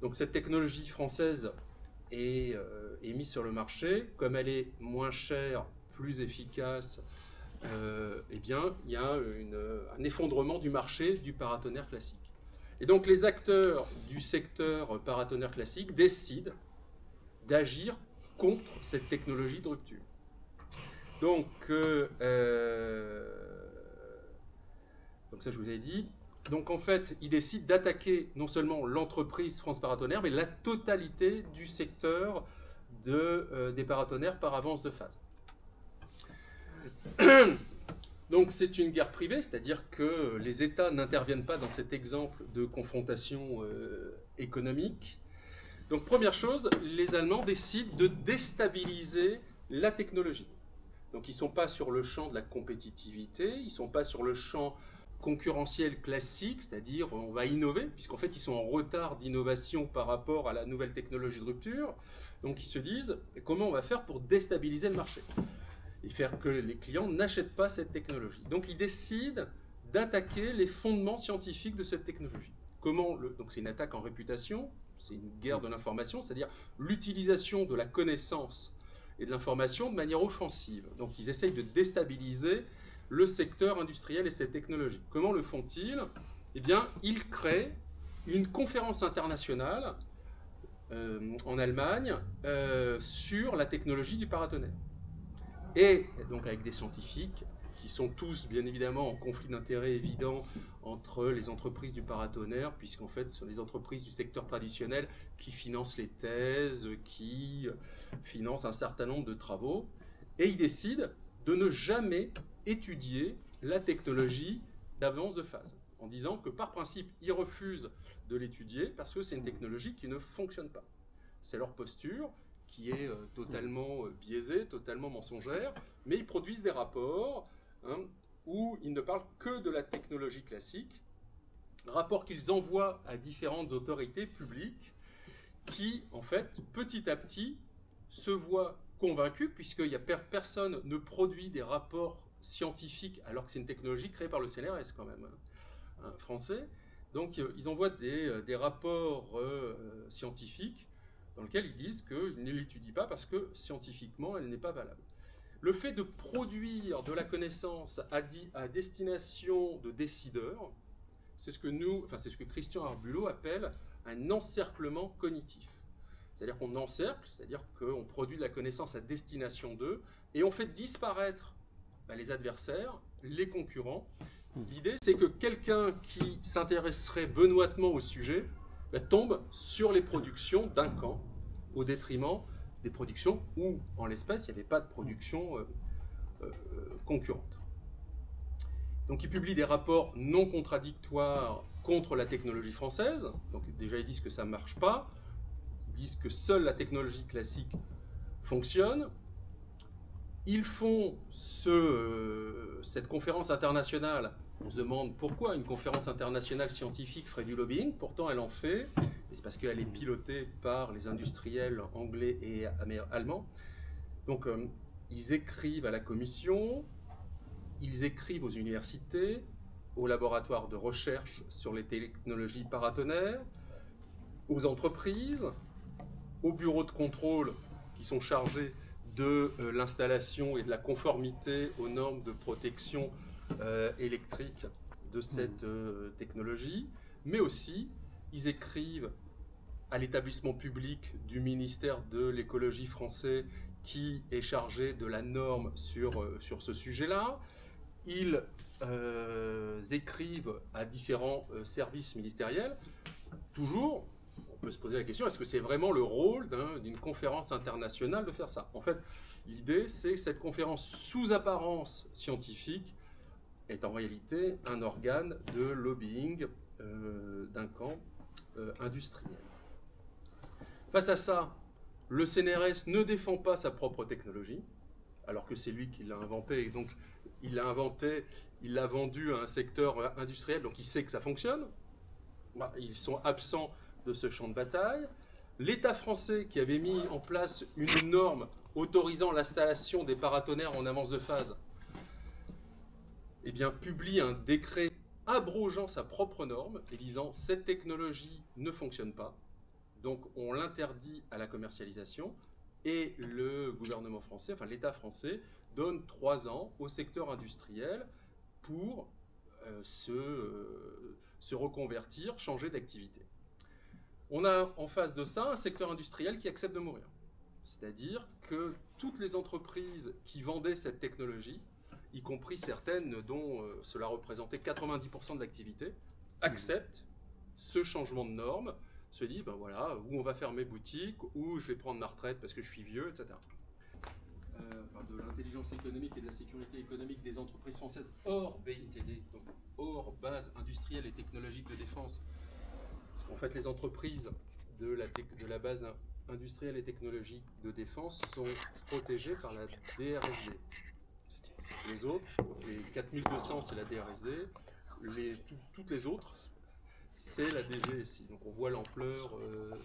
Donc cette technologie française est mise sur le marché. Comme elle est moins chère, plus efficace, eh bien, il y a un effondrement du marché du paratonnerre classique. Et donc les acteurs du secteur paratonnerre classique décident d'agir contre cette technologie de rupture. Donc ça je vous ai dit. Donc en fait, ils décident d'attaquer non seulement l'entreprise France Paratonnerre, mais la totalité du secteur des paratonnerres par avance de phase. Donc c'est une guerre privée, c'est-à-dire que les États n'interviennent pas dans cet exemple de confrontation économique. Donc première chose, les Allemands décident de déstabiliser la technologie. Donc ils ne sont pas sur le champ de la compétitivité, ils ne sont pas sur le champ concurrentiel classique, c'est-à-dire on va innover, puisqu'en fait ils sont en retard d'innovation par rapport à la nouvelle technologie de rupture. Donc ils se disent comment on va faire pour déstabiliser le marché et faire que les clients n'achètent pas cette technologie. Donc ils décident d'attaquer les fondements scientifiques de cette technologie. Donc c'est une attaque en réputation, c'est une guerre de l'information, c'est-à-dire l'utilisation de la connaissance et de l'information de manière offensive. Donc ils essayent de déstabiliser le secteur industriel et cette technologie. Comment le font-ils? Eh bien, ils créent une conférence internationale en Allemagne sur la technologie du paratonnerre. Et donc avec des scientifiques qui sont tous bien évidemment en conflit d'intérêts évident entre les entreprises du paratonnerre, puisqu'en fait ce sont les entreprises du secteur traditionnel qui financent les thèses, qui financent un certain nombre de travaux, et ils décident de ne jamais étudier la technologie d'avance de phase, en disant que par principe ils refusent de l'étudier parce que c'est une technologie qui ne fonctionne pas. C'est leur posture, qui est totalement biaisée, totalement mensongère, mais ils produisent des rapports où ils ne parlent que de la technologie classique, rapports qu'ils envoient à différentes autorités publiques qui, en fait, petit à petit, se voient convaincus, puisqu'il y a personne ne produit des rapports scientifiques, alors que c'est une technologie créée par le CNRS quand même, français. Donc ils envoient des rapports scientifiques dans lequel ils disent qu'ils ne l'étudient pas parce que scientifiquement, elle n'est pas valable. Le fait de produire de la connaissance à destination de décideurs, c'est ce que Christian Arbulot appelle un encerclement cognitif. C'est-à-dire qu'on encercle, c'est-à-dire qu'on produit de la connaissance à destination d'eux, et on fait disparaître les adversaires, les concurrents. L'idée, c'est que quelqu'un qui s'intéresserait benoîtement au sujet tombe sur les productions d'un camp au détriment des productions où, en l'espèce, il n'y avait pas de production concurrente. Donc ils publient des rapports non contradictoires contre la technologie française. Donc déjà, ils disent que ça ne marche pas. Ils disent que seule la technologie classique fonctionne. Ils font cette conférence internationale. On se demande pourquoi une conférence internationale scientifique ferait du lobbying. Pourtant, elle en fait. Et c'est parce qu'elle est pilotée par les industriels anglais et allemands. Donc, ils écrivent à la commission, ils écrivent aux universités, aux laboratoires de recherche sur les technologies paratonnerres, aux entreprises, aux bureaux de contrôle qui sont chargés de l'installation et de la conformité aux normes de protection électrique de cette technologie, mais aussi ils écrivent à l'établissement public du ministère de l'écologie français qui est chargé de la norme sur ce sujet-là. Ils écrivent à différents services ministériels. Toujours, on peut se poser la question, est-ce que c'est vraiment le rôle d'une conférence internationale de faire ça? En fait, l'idée, c'est que cette conférence sous apparence scientifique est en réalité un organe de lobbying d'un camp industriel. Face à ça, le CNRS ne défend pas sa propre technologie, alors que c'est lui qui l'a inventé, et donc il l'a inventé, il l'a vendu à un secteur industriel, donc il sait que ça fonctionne. Ils sont absents de ce champ de bataille. L'État français, qui avait mis en place une norme autorisant l'installation des paratonnerres en avance de phase, publie un décret abrogeant sa propre norme et disant « cette technologie ne fonctionne pas ». Donc on l'interdit à la commercialisation et le gouvernement français, enfin l'État français, donne 3 ans au secteur industriel pour se reconvertir, changer d'activité. On a en face de ça un secteur industriel qui accepte de mourir. C'est-à-dire que toutes les entreprises qui vendaient cette technologie, y compris certaines dont cela représentait 90% de l'activité, acceptent ce changement de normes, se disent, ben voilà, où on va fermer boutique, où je vais prendre ma retraite parce que je suis vieux, etc. De l'intelligence économique et de la sécurité économique des entreprises françaises hors BITD, donc hors base industrielle et technologique de défense. Parce qu'en fait, les entreprises de la base industrielle et technologique de défense sont protégées par la DRSD. Les autres, les 4200, c'est la DRSD, toutes les autres, c'est la DGSI. Donc on voit l'ampleur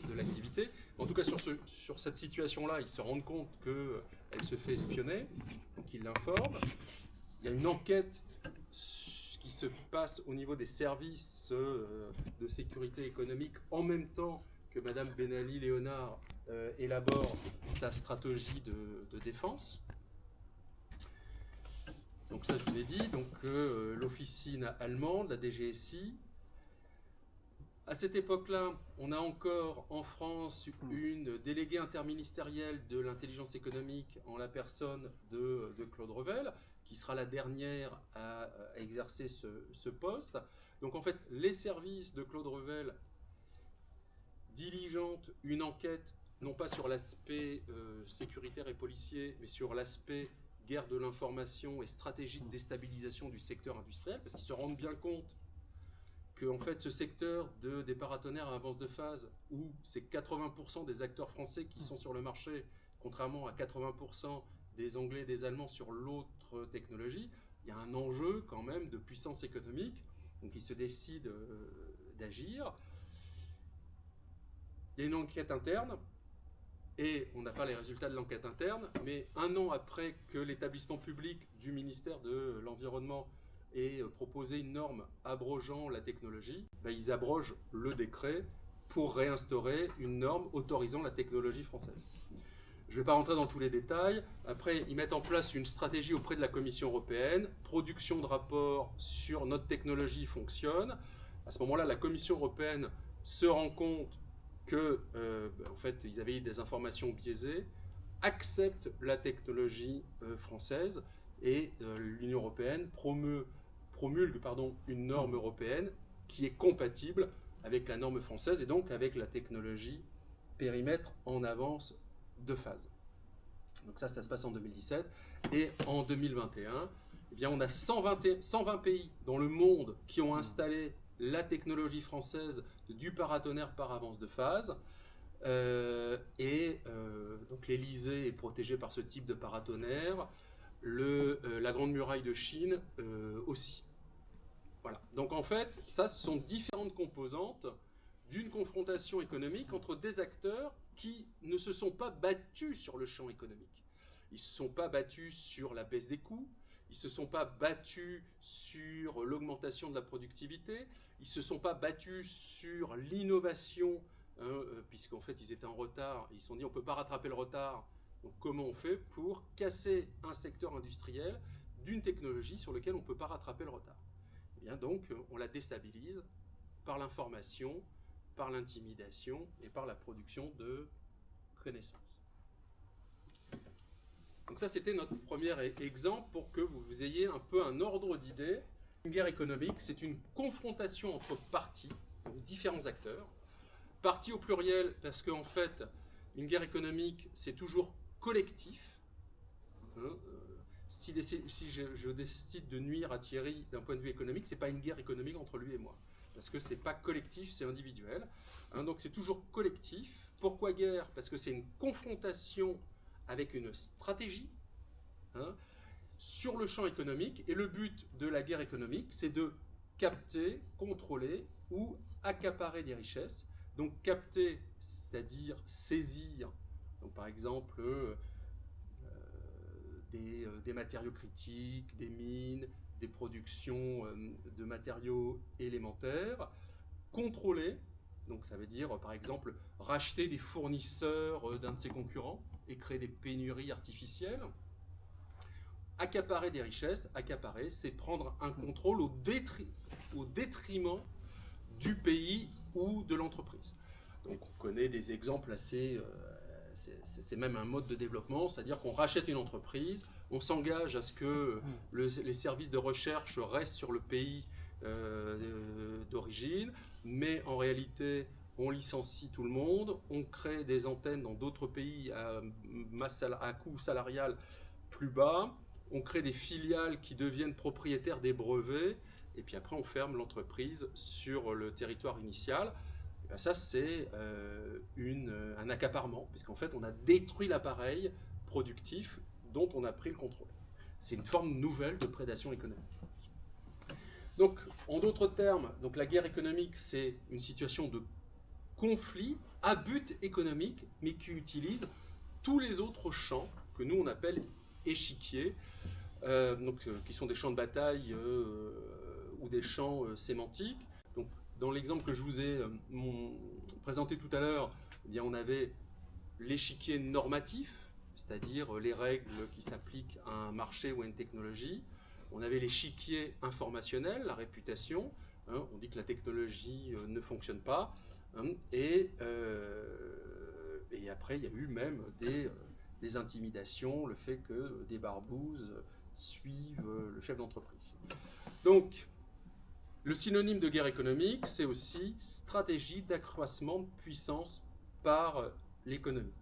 de l'activité. En tout cas, sur cette situation-là, ils se rendent compte qu'elle se fait espionner, donc ils l'informent. Il y a une enquête qui se passe au niveau des services de sécurité économique en même temps que Madame Ben Ali Léonard élabore sa stratégie de défense. Donc ça, je vous ai dit, donc l'officine allemande, la DGSI. À cette époque-là, on a encore en France une déléguée interministérielle de l'intelligence économique en la personne de Claude Revel, qui sera la dernière à exercer ce poste. Donc en fait, les services de Claude Revel diligentent une enquête, non pas sur l'aspect sécuritaire et policier, mais sur l'aspect guerre de l'information et stratégie de déstabilisation du secteur industriel, parce qu'ils se rendent bien compte que en fait, ce secteur des paratonnerres à avance de phase, où c'est 80% des acteurs français qui sont sur le marché, contrairement à 80% des Anglais et des Allemands sur l'autre technologie, il y a un enjeu quand même de puissance économique. Donc ils se décident d'agir. Il y a une enquête interne, et on n'a pas les résultats de l'enquête interne, mais 1 an après que l'établissement public du ministère de l'Environnement et proposer une norme abrogeant la technologie, ils abrogent le décret pour réinstaurer une norme autorisant la technologie française. Je ne vais pas rentrer dans tous les détails. Après, ils mettent en place une stratégie auprès de la Commission européenne. Production de rapports sur notre technologie fonctionne. À ce moment-là, la Commission européenne se rend compte que, en fait, ils avaient eu des informations biaisées, accepte la technologie française et l'Union européenne promulgue une norme européenne qui est compatible avec la norme française et donc avec la technologie périmètre en avance de phase. Donc ça se passe en 2017. Et en 2021, eh bien, on a 120 pays dans le monde qui ont installé la technologie française du paratonnerre par avance de phase. Donc l'Elysée est protégé par ce type de paratonnerre. La Grande Muraille de Chine aussi. Voilà. Donc en fait, ça, ce sont différentes composantes d'une confrontation économique entre des acteurs qui ne se sont pas battus sur le champ économique. Ils ne se sont pas battus sur la baisse des coûts, ils ne se sont pas battus sur l'augmentation de la productivité, ils ne se sont pas battus sur l'innovation, puisqu'en fait ils étaient en retard, ils se sont dit on ne peut pas rattraper le retard. Donc comment on fait pour casser un secteur industriel d'une technologie sur laquelle on ne peut pas rattraper le retard? Et bien donc on la déstabilise par l'information, par l'intimidation et par la production de connaissances. Donc ça c'était notre premier exemple pour que vous ayez un peu un ordre d'idée. Une guerre économique, c'est une confrontation entre parties, donc différents acteurs. Parties au pluriel parce qu'en fait, une guerre économique, c'est toujours collectif. Si je décide de nuire à Thierry d'un point de vue économique, ce n'est pas une guerre économique entre lui et moi. Parce que ce n'est pas collectif, c'est individuel. Donc c'est toujours collectif. Pourquoi guerre? Parce que c'est une confrontation avec une stratégie sur le champ économique. Et le but de la guerre économique, c'est de capter, contrôler ou accaparer des richesses. Donc capter, c'est-à-dire saisir, donc par exemple des matériaux critiques, des mines, des productions de matériaux élémentaires, contrôler, Donc ça veut dire, par exemple, racheter des fournisseurs d'un de ses concurrents et créer des pénuries artificielles. Accaparer des richesses, accaparer, c'est prendre un contrôle au détriment du pays ou de l'entreprise. Donc on connaît des exemples assez... c'est même un mode de développement, c'est-à-dire qu'on rachète une entreprise, on s'engage à ce que les services de recherche restent sur le pays d'origine, mais en réalité, on licencie tout le monde, on crée des antennes dans d'autres pays à coût salarial plus bas, on crée des filiales qui deviennent propriétaires des brevets, et puis après on ferme l'entreprise sur le territoire initial. Et ben ça, c'est un accaparement, puisqu'en fait, on a détruit l'appareil productif dont on a pris le contrôle. C'est une forme nouvelle de prédation économique. Donc, en d'autres termes, donc la guerre économique, c'est une situation de conflit à but économique, mais qui utilise tous les autres champs que nous, on appelle échiquiers, qui sont des champs de bataille ou des champs sémantiques. Donc, dans l'exemple que je vous ai présenté tout à l'heure, eh bien, on avait l'échiquier normatif, c'est-à-dire les règles qui s'appliquent à un marché ou à une technologie. On avait l'échiquier informationnel, la réputation. On dit que la technologie ne fonctionne pas. Et après, il y a eu même des intimidations, le fait que des barbouzes suivent le chef d'entreprise. Donc, le synonyme de guerre économique, c'est aussi stratégie d'accroissement de puissance par l'économie.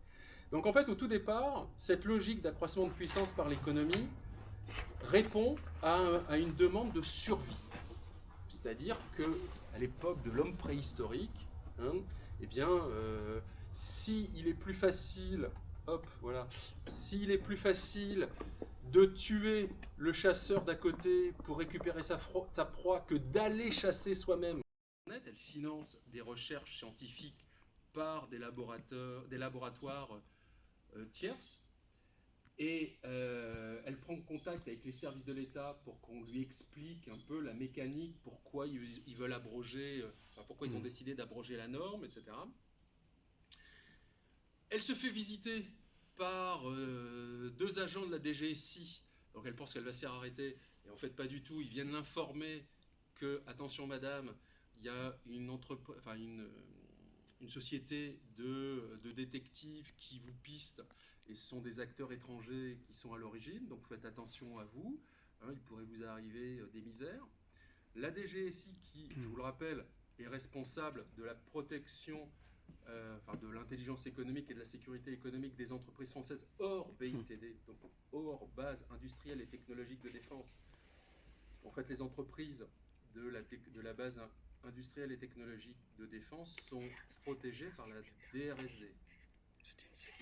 Donc en fait, au tout départ, cette logique d'accroissement de puissance par l'économie répond à une demande de survie. C'est-à-dire qu'à l'époque de l'homme préhistorique, eh bien, s'il est plus facile, s'il est plus facile de tuer le chasseur d'à côté pour récupérer sa proie que d'aller chasser soi-même. Elle finance des recherches scientifiques par des laboratoires tierces et elle prend contact avec les services de l'État pour qu'on lui explique un peu la mécanique, pourquoi ils veulent abroger, pourquoi ils ont décidé d'abroger la norme, etc. Elle se fait visiter par deux agents de la DGSI. Donc elle pense qu'elle va se faire arrêter. Et en fait, pas du tout. Ils viennent l'informer que, attention madame, il y a une société de détectives qui vous piste. Et ce sont des acteurs étrangers qui sont à l'origine. Donc faites attention à vous. Il pourrait vous arriver des misères. La DGSI qui, je vous le rappelle, est responsable de la protection de l'intelligence économique et de la sécurité économique des entreprises françaises hors BITD, donc hors base industrielle et technologique de défense. En fait, les entreprises de la base industrielle et technologique de défense sont protégées par la DRSD.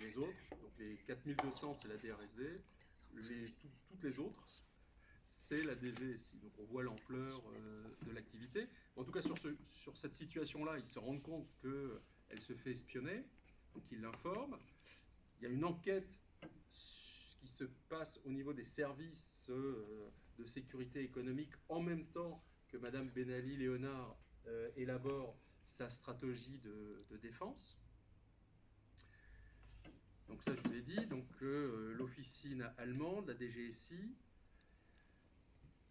Les autres, donc les 4200, c'est la DRSD, toutes les autres, c'est la DGSI. Donc on voit l'ampleur de l'activité. En tout cas, sur cette situation-là, ils se rendent compte qu'elle se fait espionner, donc ils l'informent. Il y a une enquête qui se passe au niveau des services de sécurité économique en même temps que Madame Ben Ali Léonard élabore sa stratégie de défense. Donc ça, je vous ai dit, donc l'officine allemande, la DGSI.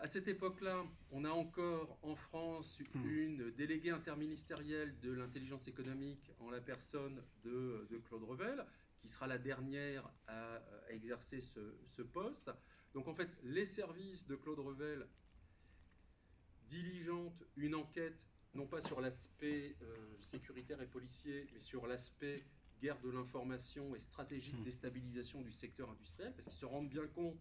À cette époque-là, on a encore en France une déléguée interministérielle de l'intelligence économique en la personne de Claude Revel, qui sera la dernière à exercer ce poste. Donc en fait, les services de Claude Revel diligentent une enquête, non pas sur l'aspect sécuritaire et policier, mais sur l'aspect guerre de l'information et stratégie de déstabilisation du secteur industriel, parce qu'ils se rendent bien compte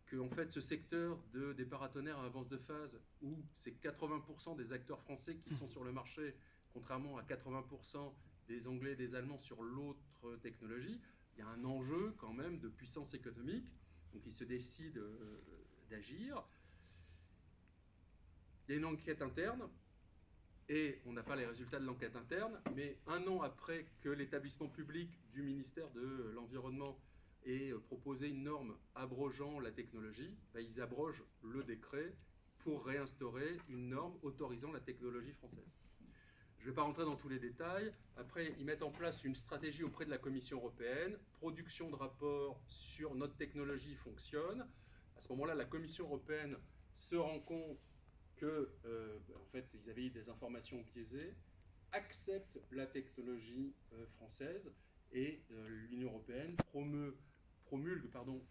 que en fait, ce secteur des paratonnerres à avance de phase, où c'est 80% des acteurs français qui sont sur le marché, contrairement à 80% des Anglais et des Allemands sur l'autre technologie, il y a un enjeu quand même de puissance économique. Donc ils se décident d'agir. Il y a une enquête interne, et on n'a pas les résultats de l'enquête interne, mais un an après que l'établissement public du ministère de l'Environnement et proposer une norme abrogeant la technologie, ils abrogent le décret pour réinstaurer une norme autorisant la technologie française. Je ne vais pas rentrer dans tous les détails. Après, ils mettent en place une stratégie auprès de la Commission européenne. Production de rapports sur notre technologie fonctionne. À ce moment-là, la Commission européenne se rend compte que, en fait, ils avaient eu des informations biaisées, accepte la technologie française et l'Union européenne promulgue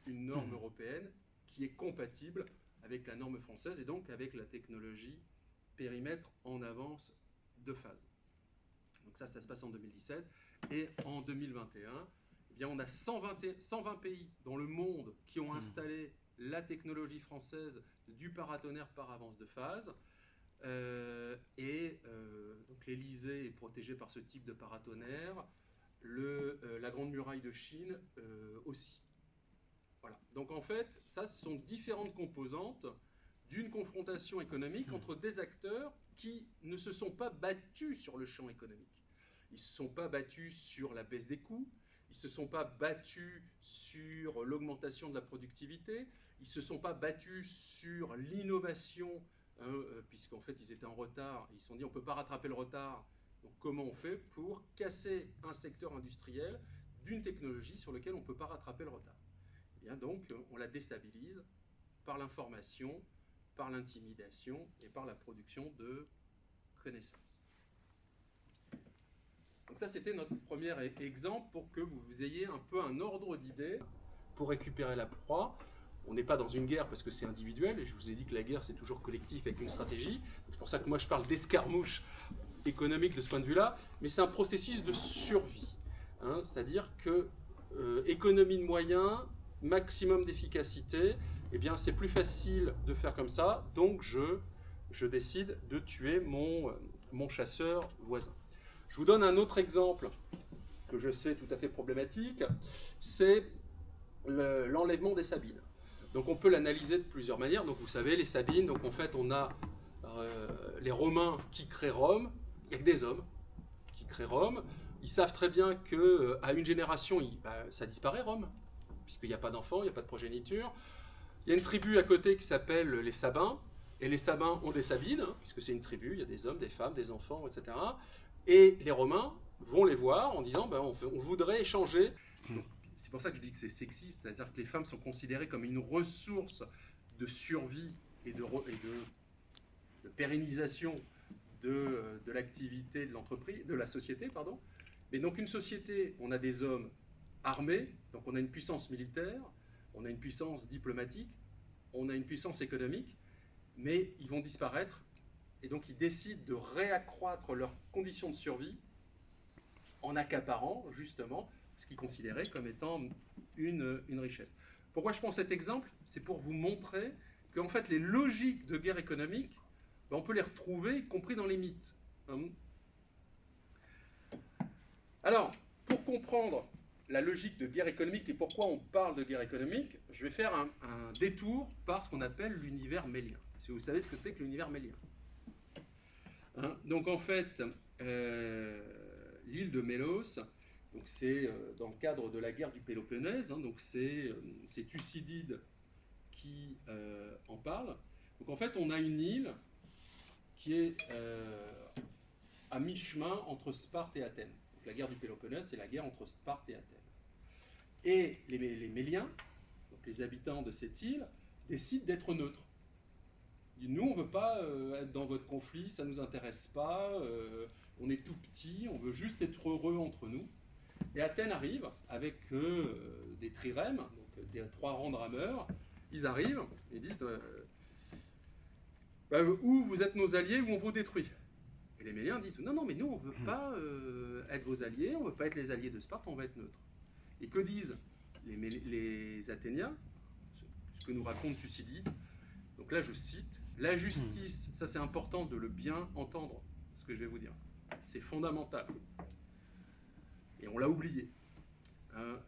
une norme européenne qui est compatible avec la norme française et donc avec la technologie périmètre en avance de phase. Donc ça se passe en 2017. Et en 2021, eh bien, on a 120 pays dans le monde qui ont installé la technologie française du paratonnerre par avance de phase. Donc l'Elysée est protégé par ce type de paratonnerre, la Grande Muraille de Chine aussi. Voilà. Donc en fait, ça, ce sont différentes composantes d'une confrontation économique entre des acteurs qui ne se sont pas battus sur le champ économique. Ils ne se sont pas battus sur la baisse des coûts, ils ne se sont pas battus sur l'augmentation de la productivité, ils ne se sont pas battus sur l'innovation, puisqu'en fait ils étaient en retard, ils se sont dit on ne peut pas rattraper le retard, donc comment on fait pour casser un secteur industriel d'une technologie sur laquelle on ne peut pas rattraper le retard. Et bien donc on la déstabilise par l'information, par l'intimidation et par la production de connaissances. Donc ça, c'était notre premier exemple pour que vous ayez un peu un ordre d'idée pour récupérer la proie. On n'est pas dans une guerre parce que c'est individuel, et je vous ai dit que la guerre, c'est toujours collectif avec une stratégie. C'est pour ça que moi, je parle d'escarmouche économique de ce point de vue-là, mais c'est un processus de survie. Hein, c'est-à-dire que économie de moyens, maximum d'efficacité, eh bien, c'est plus facile de faire comme ça, donc je décide de tuer mon chasseur voisin. Je vous donne un autre exemple que je sais tout à fait problématique, c'est l'enlèvement des Sabines. Donc on peut l'analyser de plusieurs manières. Donc vous savez, les Sabines, donc en fait on a les Romains qui créent Rome, il n'y a que des hommes qui créent Rome. Ils savent très bien qu'à une génération, ça disparaît Rome, puisqu'il n'y a pas d'enfants, il n'y a pas de progéniture. Il y a une tribu à côté qui s'appelle les Sabins, et les Sabins ont des Sabines, hein, puisque c'est une tribu, il y a des hommes, des femmes, des enfants, etc. Et les Romains vont les voir en disant on voudrait échanger. C'est pour ça que je dis que c'est sexiste, c'est-à-dire que les femmes sont considérées comme une ressource de survie et de pérennisation de l'activité de l'entreprise, de la société, pardon. Mais donc une société, on a des hommes armés, donc on a une puissance militaire, on a une puissance diplomatique, on a une puissance économique, mais ils vont disparaître. Et donc, ils décident de réaccroître leurs conditions de survie en accaparant, justement, ce qu'ils considéraient comme étant une richesse. Pourquoi je prends cet exemple? C'est pour vous montrer qu'en fait, les logiques de guerre économique, on peut les retrouver, y compris dans les mythes. Alors, pour comprendre la logique de guerre économique et pourquoi on parle de guerre économique, je vais faire un détour par ce qu'on appelle l'univers mélien. Si vous savez ce que c'est que l'univers mélien. Donc en fait, l'île de Mélos, c'est dans le cadre de la guerre du Péloponnèse, donc c'est Thucydide qui en parle. Donc en fait, on a une île qui est à mi-chemin entre Sparte et Athènes. Donc, la guerre du Péloponnèse, c'est la guerre entre Sparte et Athènes. Et les Méliens, donc les habitants de cette île, décident d'être neutres. Nous, on ne veut pas être dans votre conflit, ça ne nous intéresse pas, on est tout petit, on veut juste être heureux entre nous. Et Athènes arrive avec des trirèmes, donc des 3 rangs de rameurs. Ils arrivent et disent ou vous êtes nos alliés ou on vous détruit. Et les Méliens disent non, mais nous, on ne veut pas être vos alliés, on ne veut pas être les alliés de Sparte, on va être neutre. Et que disent les Athéniens, ce que nous raconte Thucydide? Donc là, je cite, la justice, ça c'est important de le bien entendre, ce que je vais vous dire. C'est fondamental. Et on l'a oublié.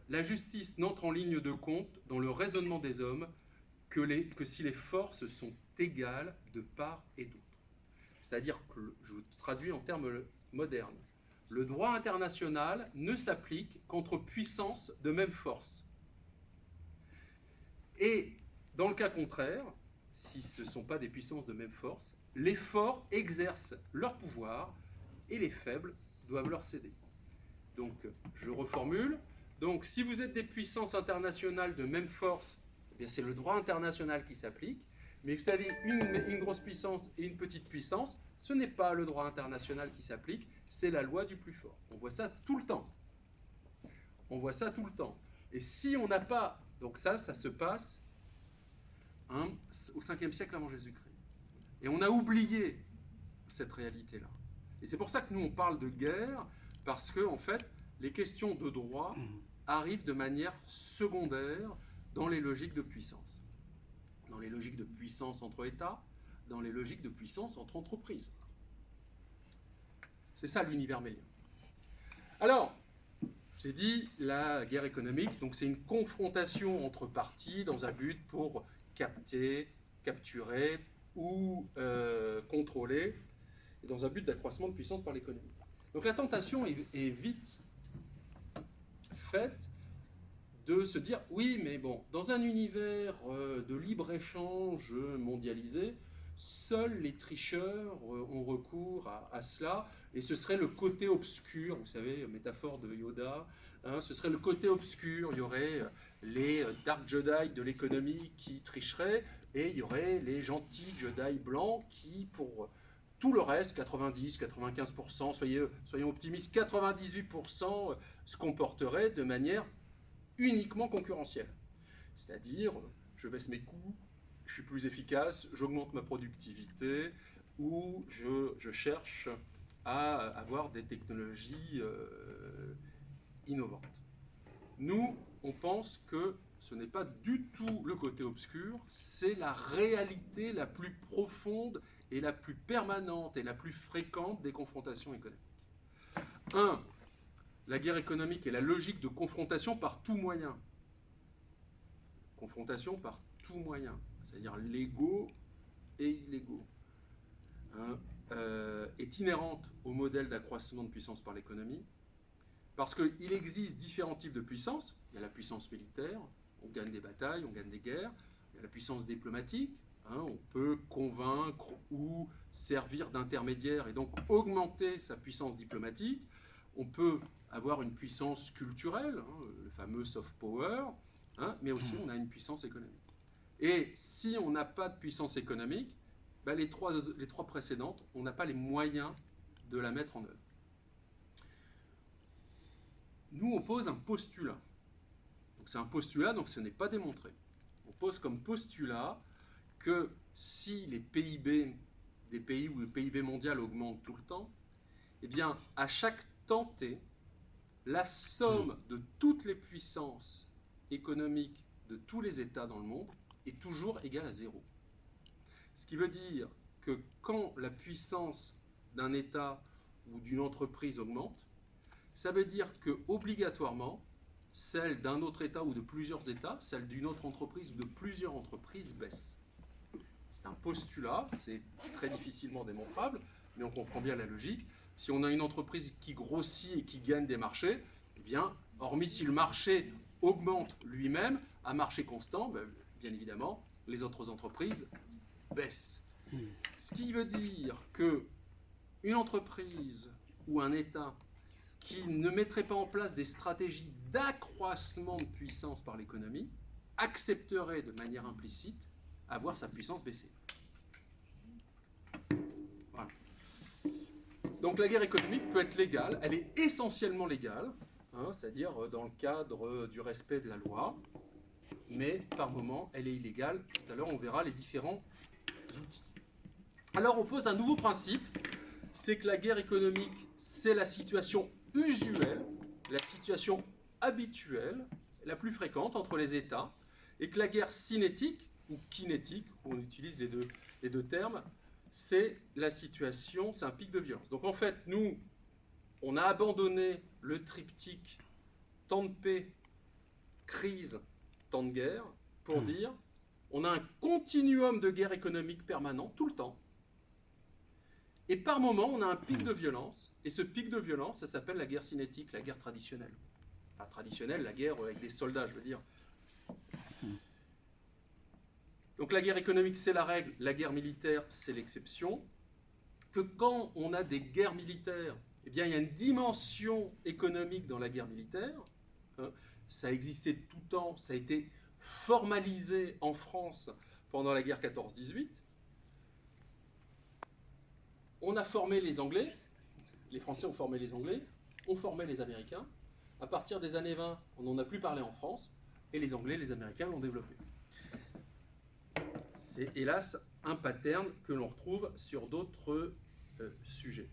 La justice n'entre en ligne de compte dans le raisonnement des hommes que si les forces sont égales de part et d'autre. C'est-à-dire que, je vous traduis en termes modernes, le droit international ne s'applique qu'entre puissances de même force. Et dans le cas contraire, si ce ne sont pas des puissances de même force, les forts exercent leur pouvoir et les faibles doivent leur céder. Donc, je reformule. Donc, si vous êtes des puissances internationales de même force, eh bien, c'est le droit international qui s'applique. Mais vous savez, une grosse puissance et une petite puissance, ce n'est pas le droit international qui s'applique, c'est la loi du plus fort. On voit ça tout le temps. On voit ça tout le temps. Et si on n'a pas... Donc ça se passe au 5e siècle avant Jésus-Christ. Et on a oublié cette réalité-là. Et c'est pour ça que nous, on parle de guerre, parce que, en fait, les questions de droit arrivent de manière secondaire dans les logiques de puissance. Dans les logiques de puissance entre États, dans les logiques de puissance entre entreprises. C'est ça l'univers mélien. Alors, je vous ai dit, la guerre économique, donc c'est une confrontation entre parties dans un but pour capter, capturer ou contrôler, et dans un but d'accroissement de puissance par l'économie. Donc la tentation est vite faite de se dire, oui, mais bon, dans un univers de libre-échange mondialisé, seuls les tricheurs ont recours à cela, et ce serait le côté obscur, vous savez, métaphore de Yoda, hein, ce serait le côté obscur, il y aurait les Dark Jedi de l'économie qui tricheraient, et il y aurait les gentils Jedi blancs qui, pour tout le reste, 90, 95%, soyons optimistes, 98% se comporteraient de manière uniquement concurrentielle. C'est-à-dire, je baisse mes coûts, je suis plus efficace, j'augmente ma productivité, ou je cherche à avoir des technologies innovantes. Nous, on pense que ce n'est pas du tout le côté obscur, c'est la réalité la plus profonde et la plus permanente et la plus fréquente des confrontations économiques. La guerre économique est la logique de confrontation par tout moyen. Confrontation par tout moyen, c'est-à-dire légaux et illégaux, est inhérente au modèle d'accroissement de puissance par l'économie, parce qu'il existe différents types de puissance. Il y a la puissance militaire, on gagne des batailles, on gagne des guerres. Il y a la puissance diplomatique, on peut convaincre ou servir d'intermédiaire et donc augmenter sa puissance diplomatique. On peut avoir une puissance culturelle, le fameux soft power, mais aussi on a une puissance économique. Et si on n'a pas de puissance économique, les trois précédentes, on n'a pas les moyens de la mettre en œuvre. Nous, on pose un postulat. Donc c'est un postulat, donc ce n'est pas démontré. On pose comme postulat que si les PIB des pays où le PIB mondial augmente tout le temps, eh bien, à chaque temps T, la somme de toutes les puissances économiques de tous les États dans le monde est toujours égale à 0. Ce qui veut dire que quand la puissance d'un État ou d'une entreprise augmente, ça veut dire que obligatoirement, celle d'un autre État ou de plusieurs États, celle d'une autre entreprise ou de plusieurs entreprises baisse. C'est un postulat, c'est très difficilement démontrable, mais on comprend bien la logique. Si on a une entreprise qui grossit et qui gagne des marchés, eh bien, hormis si le marché augmente lui-même, à marché constant, bien évidemment, les autres entreprises baissent. Ce qui veut dire qu'une entreprise ou un État qui ne mettrait pas en place des stratégies d'accroissement de puissance par l'économie accepterait de manière implicite à voir sa puissance baisser. Voilà. Donc la guerre économique peut être légale, elle est essentiellement légale, c'est-à-dire dans le cadre du respect de la loi, mais par moment elle est illégale. Tout à l'heure on verra les différents outils. Alors on pose un nouveau principe, c'est que la guerre économique c'est la situation usuelle, la situation habituelle, la plus fréquente entre les États, et que la guerre cinétique ou kinétique, on utilise les deux termes, c'est la situation, c'est un pic de violence. Donc en fait, nous, on a abandonné le triptyque temps de paix, crise, temps de guerre, pour dire on a un continuum de guerre économique permanent tout le temps. Et par moment, on a un pic de violence, et ce pic de violence, ça s'appelle la guerre cinétique, la guerre traditionnelle. Enfin, traditionnelle, la guerre avec des soldats, je veux dire. Donc la guerre économique, c'est la règle, la guerre militaire, c'est l'exception. que quand on a des guerres militaires, eh bien, il y a une dimension économique dans la guerre militaire. Hein. Ça a existé de tout temps, ça a été formalisé en France pendant la guerre 14-18. On a formé les Anglais, les Français ont formé les Anglais, ont formé les Américains. À partir des années 20, on n'en a plus parlé en France, et les Anglais, les Américains l'ont développé. C'est hélas un pattern que l'on retrouve sur d'autres sujets.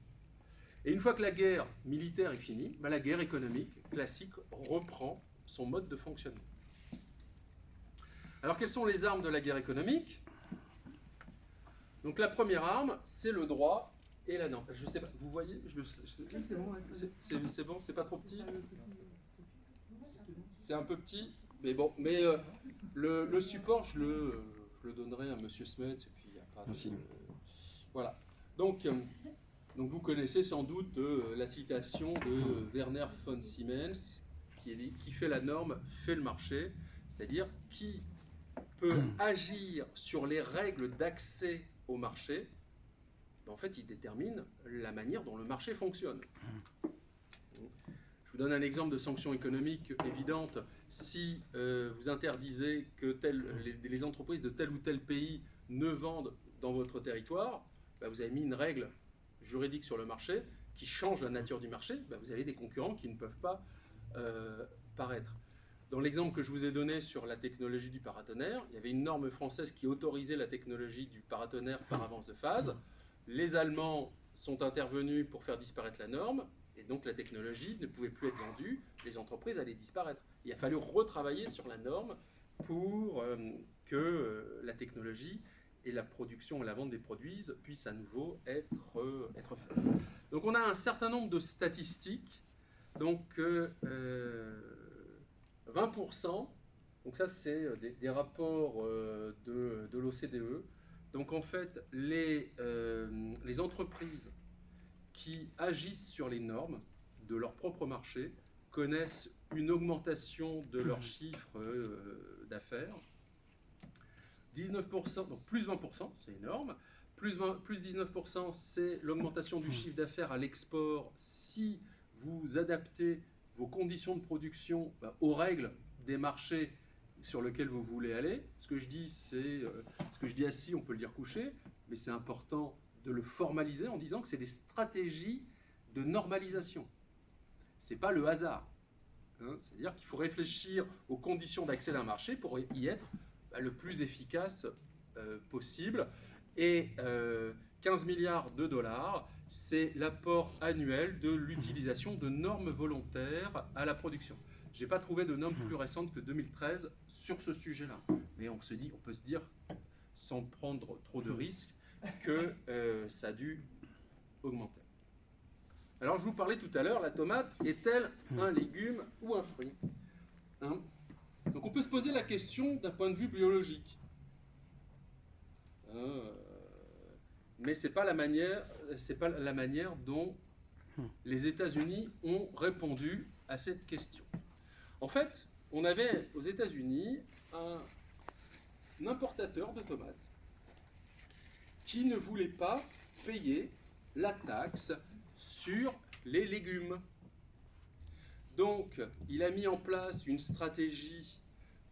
Et une fois que la guerre militaire est finie, la guerre économique classique reprend son mode de fonctionnement. Alors quelles sont les armes de la guerre économique? Donc la première arme, c'est le droit et la norme. Je sais pas, vous voyez c'est bon, c'est pas trop petit? C'est un peu petit, mais bon. Mais le support, je le donnerai à Monsieur Smets, et puis il n'y a pas de... Merci. Voilà. Donc vous connaissez sans doute la citation de Werner von Siemens, qui dit « Qui fait la norme fait le marché », c'est-à-dire qui peut agir sur les règles d'accès au marché. En fait, il détermine la manière dont le marché fonctionne. Je vous donne un exemple de sanction économique évidente. Si vous interdisez que les entreprises de tel ou tel pays ne vendent dans votre territoire, vous avez mis une règle juridique sur le marché qui change la nature du marché. Vous avez des concurrents qui ne peuvent pas paraître. Dans l'exemple que je vous ai donné sur la technologie du paratonnerre, il y avait une norme française qui autorisait la technologie du paratonnerre par avance de phase. Les Allemands sont intervenus pour faire disparaître la norme, et donc la technologie ne pouvait plus être vendue, les entreprises allaient disparaître. Il a fallu retravailler sur la norme pour que la technologie et la production et la vente des produits puissent à nouveau être faites. Donc on a un certain nombre de statistiques, donc 20%, donc ça c'est des rapports de l'OCDE. Donc en fait, les entreprises qui agissent sur les normes de leur propre marché connaissent une augmentation de leur chiffre d'affaires. 19%, donc plus 20%, c'est énorme. Plus 19%, c'est l'augmentation du chiffre d'affaires à l'export si vous adaptez vos conditions de production aux règles des marchés sur lesquels vous voulez aller. Ce que je dis, c'est ce que je dis assis, on peut le dire couché, mais c'est important de le formaliser en disant que c'est des stratégies de normalisation. Ce n'est pas le hasard. Hein. C'est-à-dire qu'il faut réfléchir aux conditions d'accès d'un marché pour y être le plus efficace possible. Et 15 milliards de dollars, c'est l'apport annuel de l'utilisation de normes volontaires à la production. Je n'ai pas trouvé de norme plus récente que 2013 sur ce sujet-là. Mais on peut se dire, sans prendre trop de risques, que ça a dû augmenter. Alors, je vous parlais tout à l'heure, la tomate est-elle un légume ou un fruit? Hein? Donc, on peut se poser la question d'un point de vue biologique. Mais ce n'est pas la manière dont les États-Unis ont répondu à cette question. En fait, on avait aux États-Unis un importateur de tomates qui ne voulait pas payer la taxe sur les légumes. Donc, il a mis en place une stratégie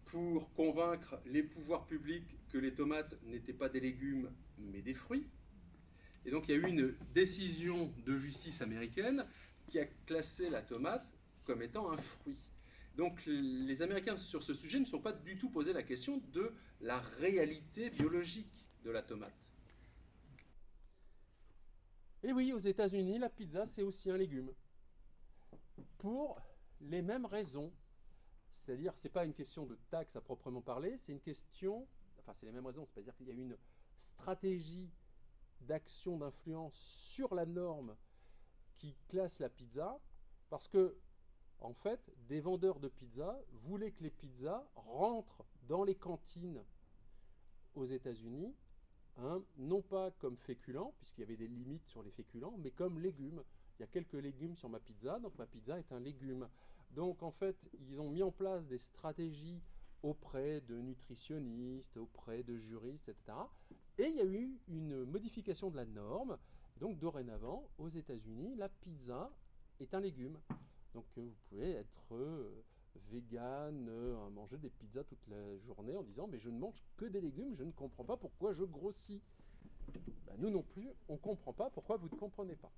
pour convaincre les pouvoirs publics que les tomates n'étaient pas des légumes, mais des fruits. Et donc, il y a eu une décision de justice américaine qui a classé la tomate comme étant un fruit. Donc, les Américains, sur ce sujet, ne se sont pas du tout posé la question de la réalité biologique de la tomate. Et oui, aux États-Unis, la pizza, c'est aussi un légume. Pour les mêmes raisons. C'est-à-dire, ce n'est pas une question de taxe à proprement parler, c'est une question... Enfin, c'est les mêmes raisons, c'est-à-dire qu'il y a une stratégie d'action, d'influence sur la norme qui classe la pizza, parce que, en fait, des vendeurs de pizza voulaient que les pizzas rentrent dans les cantines aux États-Unis, non pas comme féculents, puisqu'il y avait des limites sur les féculents, mais comme légumes. Il y a quelques légumes sur ma pizza, donc ma pizza est un légume. Donc en fait, ils ont mis en place des stratégies auprès de nutritionnistes, auprès de juristes, etc. Et il y a eu une modification de la norme, Donc dorénavant, aux États-Unis, la pizza est un légume. Donc vous pouvez être vegan, manger des pizzas toute la journée en disant mais je ne mange que des légumes, je ne comprends pas pourquoi je grossis. Ben, nous non plus, on ne comprend pas pourquoi vous ne comprenez pas.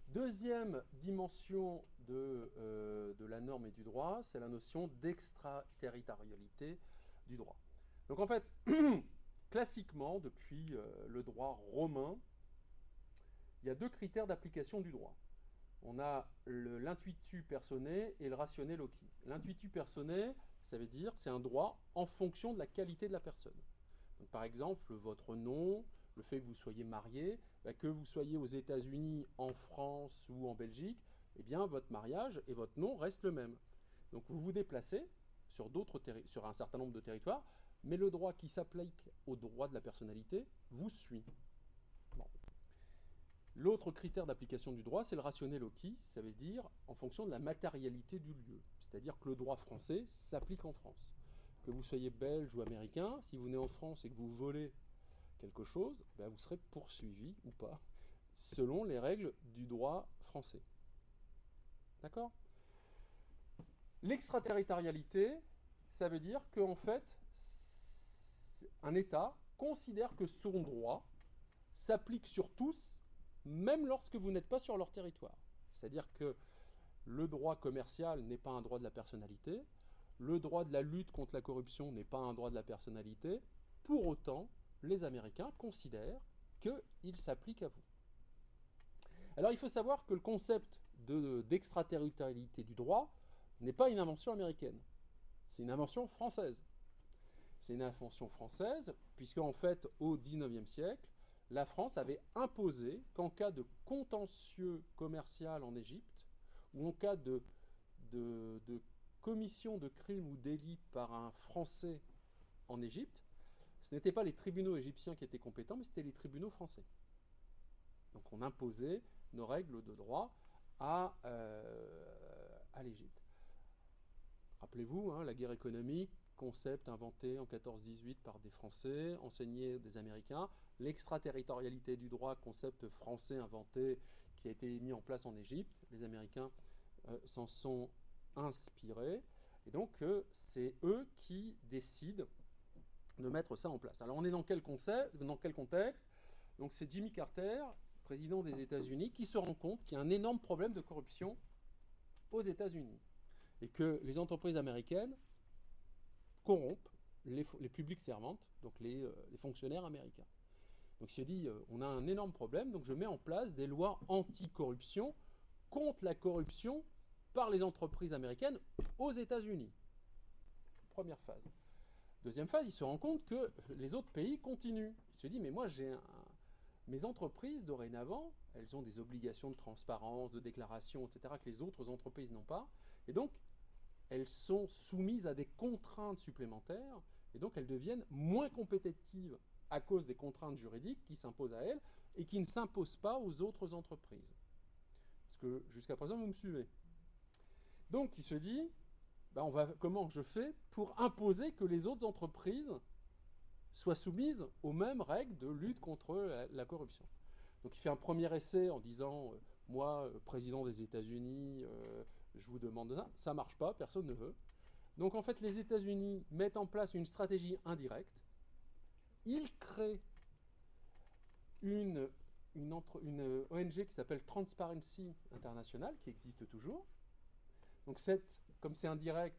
Deuxième dimension de la norme et du droit, c'est la notion d'extraterritorialité du droit. Donc en fait, classiquement, depuis le droit romain, il y a deux critères d'application du droit. On a l'intuitu personae et le ratione loci. L'intuitu personae, ça veut dire que c'est un droit en fonction de la qualité de la personne. Donc, par exemple, votre nom, le fait que vous soyez marié, que vous soyez aux États-Unis, en France ou en Belgique, eh bien, votre mariage et votre nom restent le même. Donc, vous vous déplacez sur un certain nombre de territoires, mais le droit qui s'applique au droit de la personnalité vous suit. Bon. L'autre critère d'application du droit, c'est le ratione loci, ça veut dire en fonction de la matérialité du lieu. C'est-à-dire que le droit français s'applique en France. Que vous soyez belge ou américain, si vous venez en France et que vous volez quelque chose, ben vous serez poursuivi ou pas, selon les règles du droit français. D'accord ? L'extraterritorialité, ça veut dire qu'en fait, un État considère que son droit s'applique sur tous, même lorsque vous n'êtes pas sur leur territoire. C'est-à-dire que le droit commercial n'est pas un droit de la personnalité, le droit de la lutte contre la corruption n'est pas un droit de la personnalité. Pour autant, les Américains considèrent qu'il s'applique à vous. Alors il faut savoir que le concept d'extraterritorialité du droit n'est pas une invention américaine, c'est une invention française. C'est une invention française, puisque en fait, au XIXe siècle, la France avait imposé qu'en cas de contentieux commercial en Égypte, ou en cas de commission de crime ou délit par un Français en Égypte, ce n'étaient pas les tribunaux égyptiens qui étaient compétents, mais c'était les tribunaux français. Donc on imposait nos règles de droit à l'Égypte. Rappelez-vous, hein, la guerre économique, concept inventé en 14-18 par des Français, enseigné des Américains. L'extraterritorialité du droit, concept français inventé qui a été mis en place en Égypte. Les Américains s'en sont inspirés. Et donc, c'est eux qui décident de mettre ça en place. Alors, on est dans quel contexte ? Donc, c'est Jimmy Carter, président des États-Unis, qui se rend compte qu'il y a un énorme problème de corruption aux États-Unis. Et que les entreprises américaines corrompent les public servants, donc les fonctionnaires américains. Donc il se dit, on a un énorme problème, donc je mets en place des lois anti-corruption contre la corruption par les entreprises américaines aux États-Unis. Première phase. Deuxième phase, il se rend compte que les autres pays continuent. Il se dit, mais moi mes entreprises, dorénavant, elles ont des obligations de transparence, de déclaration, etc., que les autres entreprises n'ont pas. Et donc, elles sont soumises à des contraintes supplémentaires, et donc elles deviennent moins compétitives à cause des contraintes juridiques qui s'imposent à elles et qui ne s'imposent pas aux autres entreprises. Parce que jusqu'à présent, vous me suivez. Donc, il se dit, comment je fais pour imposer que les autres entreprises soient soumises aux mêmes règles de lutte contre la corruption. Donc il fait un premier essai en disant moi, président des États-Unis, je vous demande ça. Ça ne marche pas, personne ne veut. Donc en fait, les États-Unis mettent en place une stratégie indirecte. Ils créent une ONG qui s'appelle Transparency International, qui existe toujours. Donc comme c'est indirect,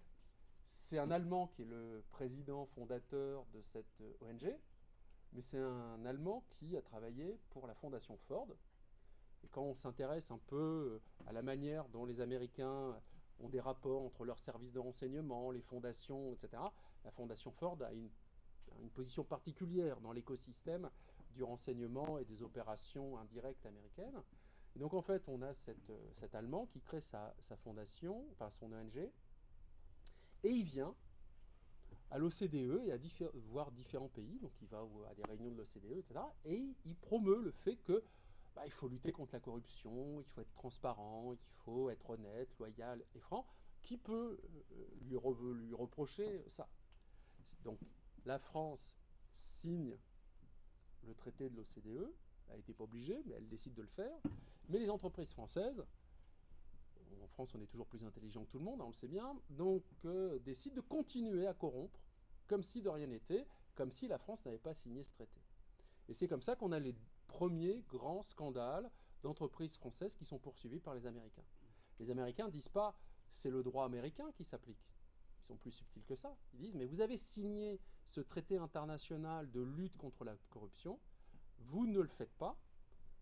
c'est un Allemand qui est le président fondateur de cette ONG, mais c'est un Allemand qui a travaillé pour la fondation Ford. Et quand on s'intéresse un peu à la manière dont les Américains ont des rapports entre leurs services de renseignement, les fondations, etc., la fondation Ford a une position particulière dans l'écosystème du renseignement et des opérations indirectes américaines. Et donc en fait, on a cet Allemand qui crée sa fondation, enfin son ONG, et il vient à l'OCDE et à voir différents pays, donc il va à des réunions de l'OCDE, etc., et il promeut le fait que il faut lutter contre la corruption, il faut être transparent, il faut être honnête, loyal et franc. Qui peut lui reprocher ça ? Donc la France signe le traité de l'OCDE, Elle n'était pas obligée, mais elle décide de le faire. Mais les entreprises françaises, en France on est toujours plus intelligent que tout le monde, hein, on le sait bien, donc décident de continuer à corrompre, comme si de rien n'était, comme si la France n'avait pas signé ce traité. Et c'est comme ça qu'on a les premiers grands scandales d'entreprises françaises qui sont poursuivies par les Américains. Les Américains ne disent pas c'est le droit américain qui s'applique. Ils sont plus subtils que ça. Ils disent mais vous avez signé ce traité international de lutte contre la corruption, vous ne le faites pas,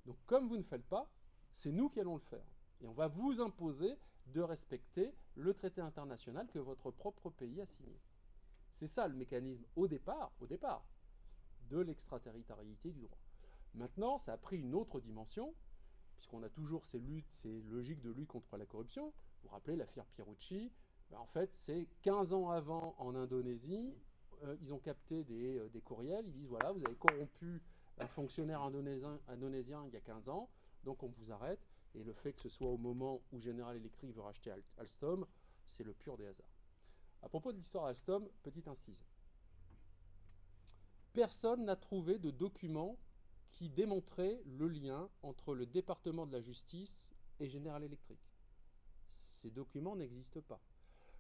donc comme vous ne le faites pas, c'est nous qui allons le faire. Et on va vous imposer de respecter le traité international que votre propre pays a signé. C'est ça le mécanisme au départ de l'extraterritorialité du droit. Maintenant, ça a pris une autre dimension, puisqu'on a toujours ces luttes, ces logiques de lutte contre la corruption. Vous vous rappelez l'affaire Pierucci, en fait, c'est 15 ans avant en Indonésie, ils ont capté des courriels, ils disent voilà, vous avez corrompu un fonctionnaire indonésien il y a 15 ans, donc on vous arrête. Et le fait que ce soit au moment où General Electric veut racheter Alstom, c'est le pur des hasards. À propos de l'histoire d'Alstom, petite incise. Personne n'a trouvé de document qui démontrait le lien entre le département de la justice et General Electric. Ces documents n'existent pas.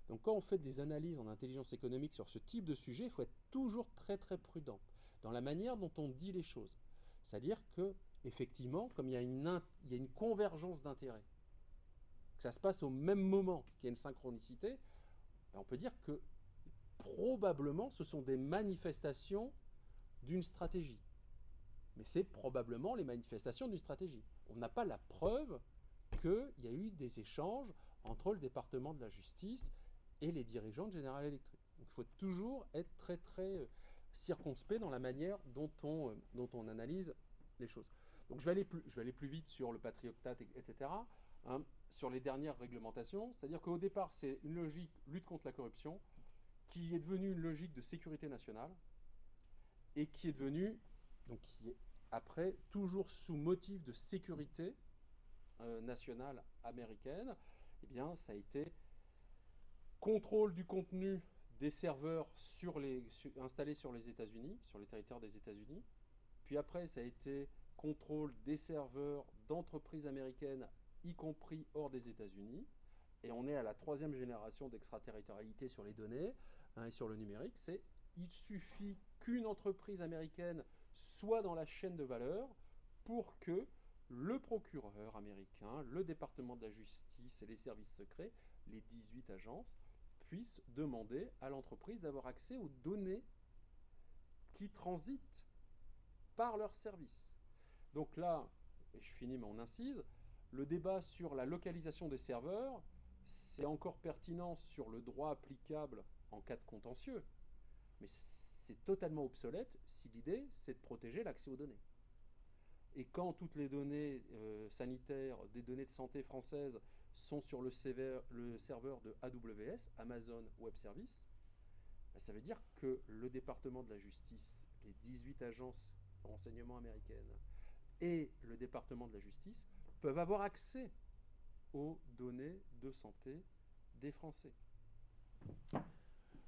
Donc quand on fait des analyses en intelligence économique sur ce type de sujet, il faut être toujours très très prudent dans la manière dont on dit les choses. C'est-à-dire que, effectivement, comme il y a une convergence d'intérêts, que ça se passe au même moment, qu'il y a une synchronicité, on peut dire que probablement ce sont des manifestations d'une stratégie. Mais c'est probablement les manifestations d'une stratégie. On n'a pas la preuve qu'il y a eu des échanges entre le département de la justice et les dirigeants de General Electric. Donc il faut toujours être très très circonspect dans la manière dont on analyse les choses. Donc je vais aller plus vite sur le Patriot Act, etc. Hein, sur les dernières réglementations. C'est-à-dire qu'au départ, c'est une logique lutte contre la corruption qui est devenue une logique de sécurité nationale et qui est devenue, donc qui est après, toujours sous motif de sécurité nationale américaine, eh bien, ça a été contrôle du contenu des serveurs installés sur les États-Unis, sur les territoires des États-Unis. Puis après, ça a été contrôle des serveurs d'entreprises américaines, y compris hors des États-Unis. Et on est à la troisième génération d'extraterritorialité sur les données et sur le numérique. Il suffit qu'une entreprise américaine soit dans la chaîne de valeur pour que le procureur américain, le département de la justice et les services secrets, les 18 agences, puissent demander à l'entreprise d'avoir accès aux données qui transitent par leurs services. Donc là, et je finis mon incise, le débat sur la localisation des serveurs, c'est encore pertinent sur le droit applicable en cas de contentieux. Mais c'est totalement obsolète si l'idée, c'est de protéger l'accès aux données. Et quand toutes les données sanitaires, des données de santé françaises, sont sur le serveur de AWS, Amazon Web Services, ça veut dire que le département de la justice, les 18 agences de renseignement américaines et le département de la justice peuvent avoir accès aux données de santé des Français.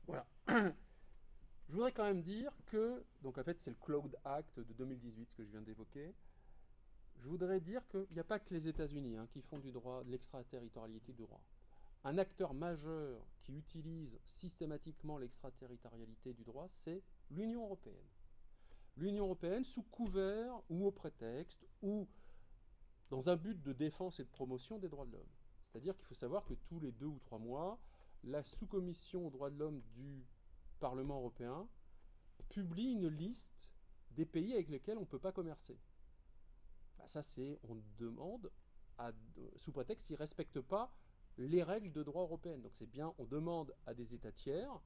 Voilà. Je voudrais quand même dire que, donc en fait c'est le Cloud Act de 2018, ce que je viens d'évoquer. Je voudrais dire qu'il n'y a pas que les États-Unis qui font du droit, de l'extraterritorialité du droit. Un acteur majeur qui utilise systématiquement l'extraterritorialité du droit, c'est l'Union européenne. L'Union européenne, sous couvert ou au prétexte, ou dans un but de défense et de promotion des droits de l'homme. C'est-à-dire qu'il faut savoir que tous les 2 ou 3 mois, la sous-commission aux droits de l'homme du Parlement européen publie une liste des pays avec lesquels on ne peut pas commercer. Ça, on demande, sous prétexte qu'ils ne respectent pas les règles de droit européennes. Donc c'est bien, on demande à des États tiers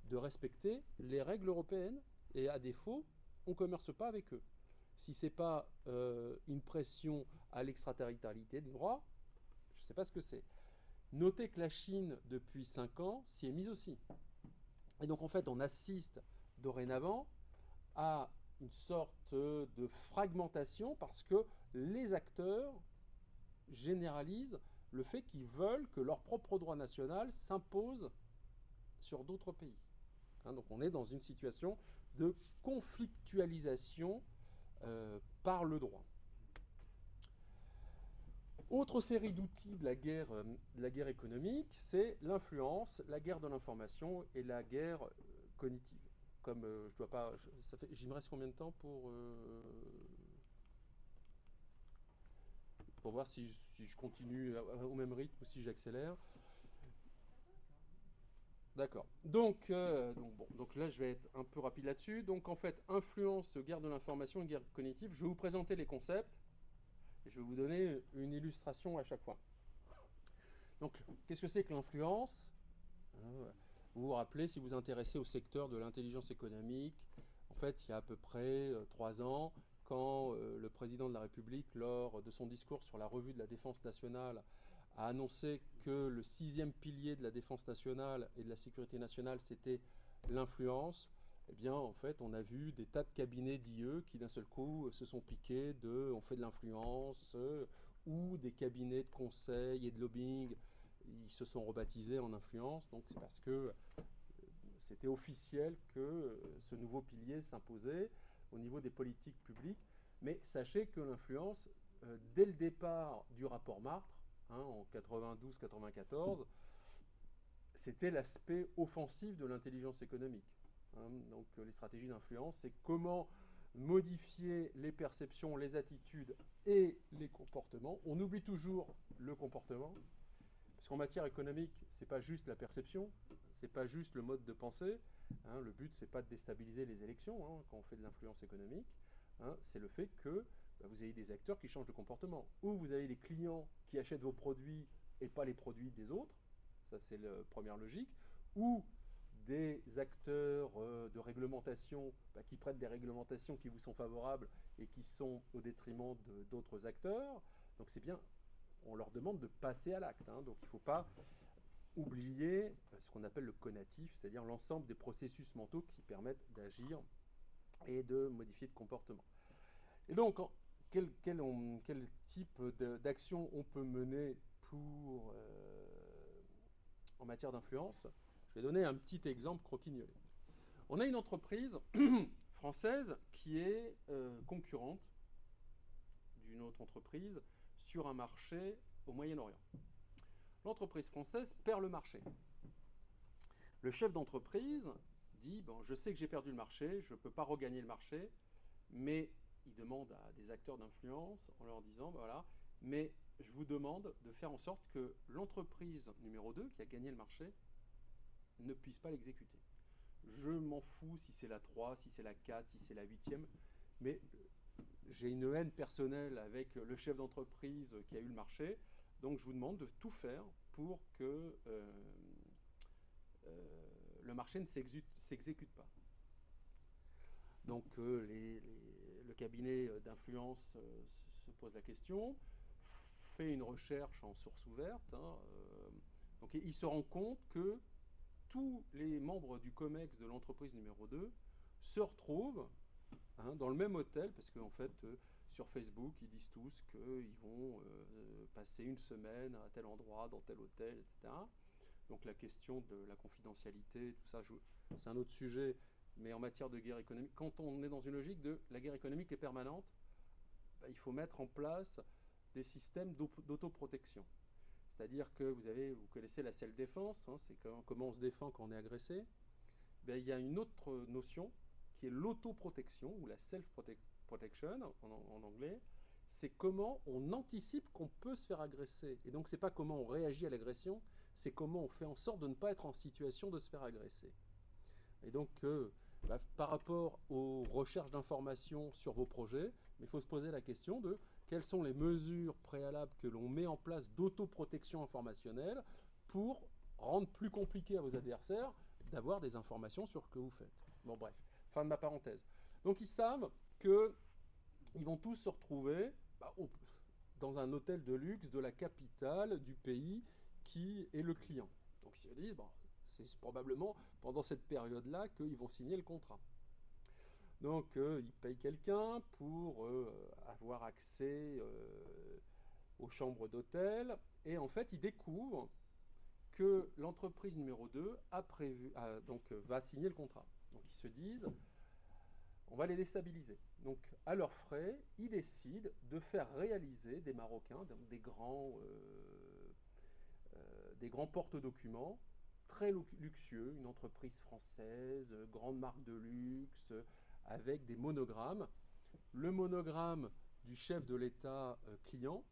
de respecter les règles européennes, et à défaut, on ne commerce pas avec eux. Si ce n'est pas une pression à l'extraterritorialité du droit, je ne sais pas ce que c'est. Notez que la Chine, depuis 5 ans, s'y est mise aussi. Et donc en fait, on assiste dorénavant à une sorte de fragmentation parce que les acteurs généralisent le fait qu'ils veulent que leur propre droit national s'impose sur d'autres pays. Donc on est dans une situation de conflictualisation par le droit. Autre série d'outils de la guerre économique, c'est l'influence, la guerre de l'information et la guerre cognitive. Comme je dois pas, il me reste combien de temps pour voir si je continue au même rythme ou si j'accélère. D'accord. Donc là, je vais être un peu rapide là-dessus. Donc en fait, influence, guerre de l'information et guerre cognitive. Je vais vous présenter les concepts et je vais vous donner une illustration à chaque fois. Donc, qu'est-ce que c'est que l'influence ? Vous vous rappelez, si vous vous intéressez au secteur de l'intelligence économique, en fait, il y a à peu près 3 ans, quand le président de la République, lors de son discours sur la revue de la défense nationale, a annoncé que le 6e pilier de la défense nationale et de la sécurité nationale, c'était l'influence, eh bien, en fait, on a vu des tas de cabinets d'IE qui, d'un seul coup, se sont piqués de « on fait de l'influence » ou des cabinets de conseil et de lobbying, ils se sont rebaptisés en influence. Donc, c'est parce que c'était officiel que ce nouveau pilier s'imposait au niveau des politiques publiques. Mais sachez que l'influence, dès le départ du rapport Martre, en 92-94, c'était l'aspect offensif de l'intelligence économique. Donc les stratégies d'influence, c'est comment modifier les perceptions, les attitudes et les comportements. On oublie toujours le comportement, parce qu'en matière économique, c'est pas juste la perception, c'est pas juste le mode de pensée. Le but, c'est pas de déstabiliser les élections quand on fait de l'influence économique. C'est le fait que vous avez des acteurs qui changent de comportement, ou vous avez des clients qui achètent vos produits et pas les produits des autres. Ça, c'est la première logique. Ou des acteurs de réglementation qui prêtent des réglementations qui vous sont favorables et qui sont au détriment d'autres acteurs. Donc c'est bien, on leur demande de passer à l'acte. Donc il ne faut pas oublier ce qu'on appelle le conatif, c'est-à-dire l'ensemble des processus mentaux qui permettent d'agir et de modifier de comportement. Et donc, quel type d'action on peut mener en matière d'influence ? Je vais donner un petit exemple croquignolé. On a une entreprise française qui est concurrente d'une autre entreprise sur un marché au Moyen-Orient. L'entreprise française perd le marché. Le chef d'entreprise dit, bon, je sais que j'ai perdu le marché, je ne peux pas regagner le marché, mais il demande à des acteurs d'influence en leur disant, voilà, mais je vous demande de faire en sorte que l'entreprise numéro 2 qui a gagné le marché ne puisse pas l'exécuter. Je m'en fous si c'est la 3, si c'est la 4, si c'est la 8e, mais j'ai une haine personnelle avec le chef d'entreprise qui a eu le marché, donc je vous demande de tout faire pour que le marché ne s'exécute pas. Donc le cabinet d'influence se pose la question, fait une recherche en source ouverte, donc il se rend compte que tous les membres du COMEX de l'entreprise numéro 2 se retrouvent dans le même hôtel, parce qu'en fait, sur Facebook, ils disent tous qu'ils vont passer une semaine à tel endroit, dans tel hôtel, etc. Donc la question de la confidentialité, tout ça, c'est un autre sujet, mais en matière de guerre économique, quand on est dans une logique de la guerre économique est permanente, il faut mettre en place des systèmes d'autoprotection. C'est-à-dire que vous connaissez la self-défense, c'est comment on se défend quand on est agressé. Il y a une autre notion qui est l'autoprotection, ou la self-protection en anglais. C'est comment on anticipe qu'on peut se faire agresser. Et donc, c'est pas comment on réagit à l'agression, c'est comment on fait en sorte de ne pas être en situation de se faire agresser. Et donc, par rapport aux recherches d'informations sur vos projets, il faut se poser la question de quelles sont les mesures préalables que l'on met en place d'autoprotection informationnelle pour rendre plus compliqué à vos adversaires d'avoir des informations sur ce que vous faites. Bon, bref, fin de ma parenthèse. Donc, ils savent qu'ils vont tous se retrouver dans un hôtel de luxe de la capitale du pays qui est le client. Donc, ils se disent, c'est probablement pendant cette période-là qu'ils vont signer le contrat. Donc, ils payent quelqu'un pour avoir accès aux chambres d'hôtel. Et en fait, ils découvrent que l'entreprise numéro 2 va signer le contrat. Donc, ils se disent, on va les déstabiliser. Donc, à leurs frais, ils décident de faire réaliser des Marocains, donc des grands porte-documents très luxueux, une entreprise française, grande marque de luxe, avec des monogrammes. Le monogramme du chef de l'État client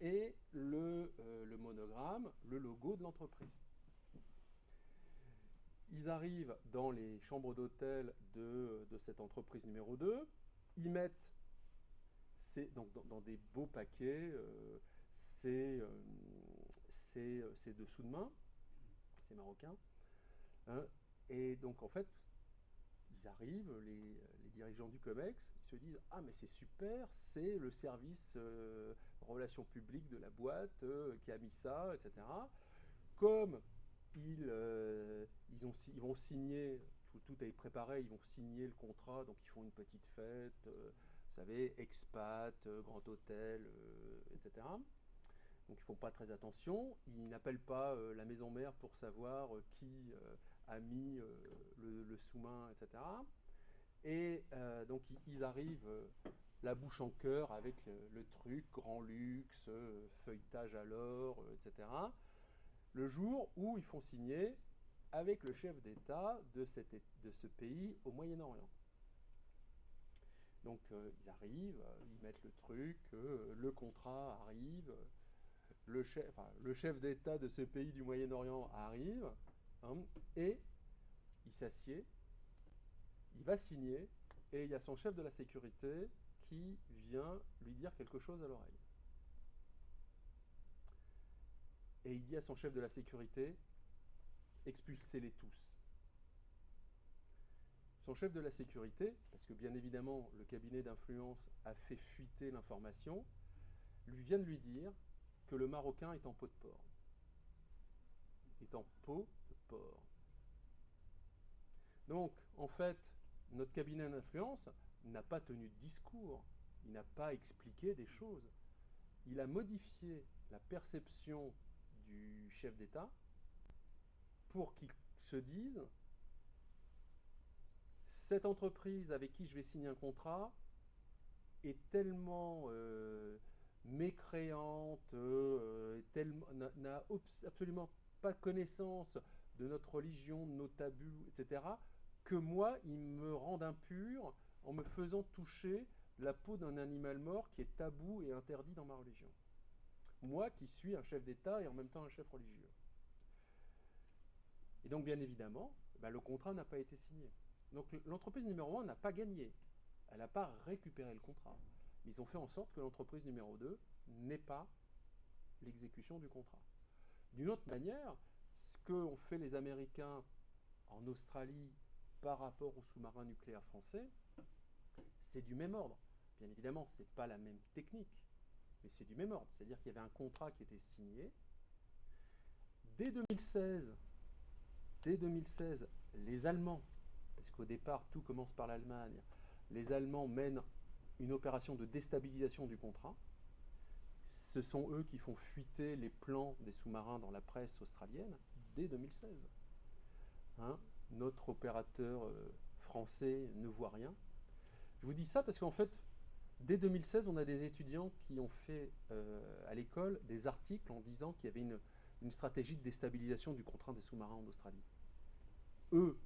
et le monogramme, le logo de l'entreprise. Ils arrivent dans les chambres d'hôtel de cette entreprise numéro 2. Ils mettent donc dans des beaux paquets ces dessous de main, ces Marocains. Hein, et donc, en fait, ils arrivent, les dirigeants du COMEX, ils se disent « Ah, mais c'est super, c'est le service relations publiques de la boîte qui a mis ça, etc. » Comme ils vont signer, tout est préparé, ils vont signer le contrat, donc ils font une petite fête, vous savez, expat, grand hôtel, etc. Donc ils ne font pas très attention, ils n'appellent pas la maison mère pour savoir qui a mis le sous-main, etc. Et donc ils arrivent la bouche en cœur avec le truc, grand luxe, feuilletage à l'or, etc. Le jour où ils font signer avec le chef d'État de ce pays au Moyen-Orient. Donc ils arrivent, ils mettent le truc, le contrat arrive, le chef d'État de ce pays du Moyen-Orient arrive, hein, et il s'assied, il va signer, et il y a son chef de la sécurité qui vient lui dire quelque chose à l'oreille. Et il dit à son chef de la sécurité, expulsez-les tous. Son chef de la sécurité, parce que bien évidemment le cabinet d'influence a fait fuiter l'information, lui vient de lui dire que le Marocain est en peau de porc. Est en peau de porc. Donc, en fait, notre cabinet d'influence n'a pas tenu de discours, il n'a pas expliqué des choses. Il a modifié la perception du chef d'État pour qu'il se dise cette entreprise avec qui je vais signer un contrat est tellement mécréante, n'a absolument pas connaissance de notre religion, de nos tabous, etc., que moi, ils me rendent impur en me faisant toucher la peau d'un animal mort qui est tabou et interdit dans ma religion. Moi qui suis un chef d'État et en même temps un chef religieux. Et donc, bien évidemment, le contrat n'a pas été signé. Donc, l'entreprise numéro 1 n'a pas gagné. Elle n'a pas récupéré le contrat. Mais ils ont fait en sorte que l'entreprise numéro 2 n'ait pas l'exécution du contrat. D'une autre manière, ce qu'ont fait les Américains en Australie par rapport aux sous-marins nucléaires français, c'est du même ordre. Bien évidemment, ce n'est pas la même technique, mais c'est du même ordre. C'est-à-dire qu'il y avait un contrat qui était signé. Dès 2016, les Allemands, parce qu'au départ, tout commence par l'Allemagne, les Allemands mènent une opération de déstabilisation du contrat. Ce sont eux qui font fuiter les plans des sous-marins dans la presse australienne dès 2016. Hein, notre opérateur français ne voit rien. Je vous dis ça parce qu'en fait, dès 2016, on a des étudiants qui ont fait à l'école des articles en disant qu'il y avait une stratégie de déstabilisation du contrat des sous-marins en Australie. Eux,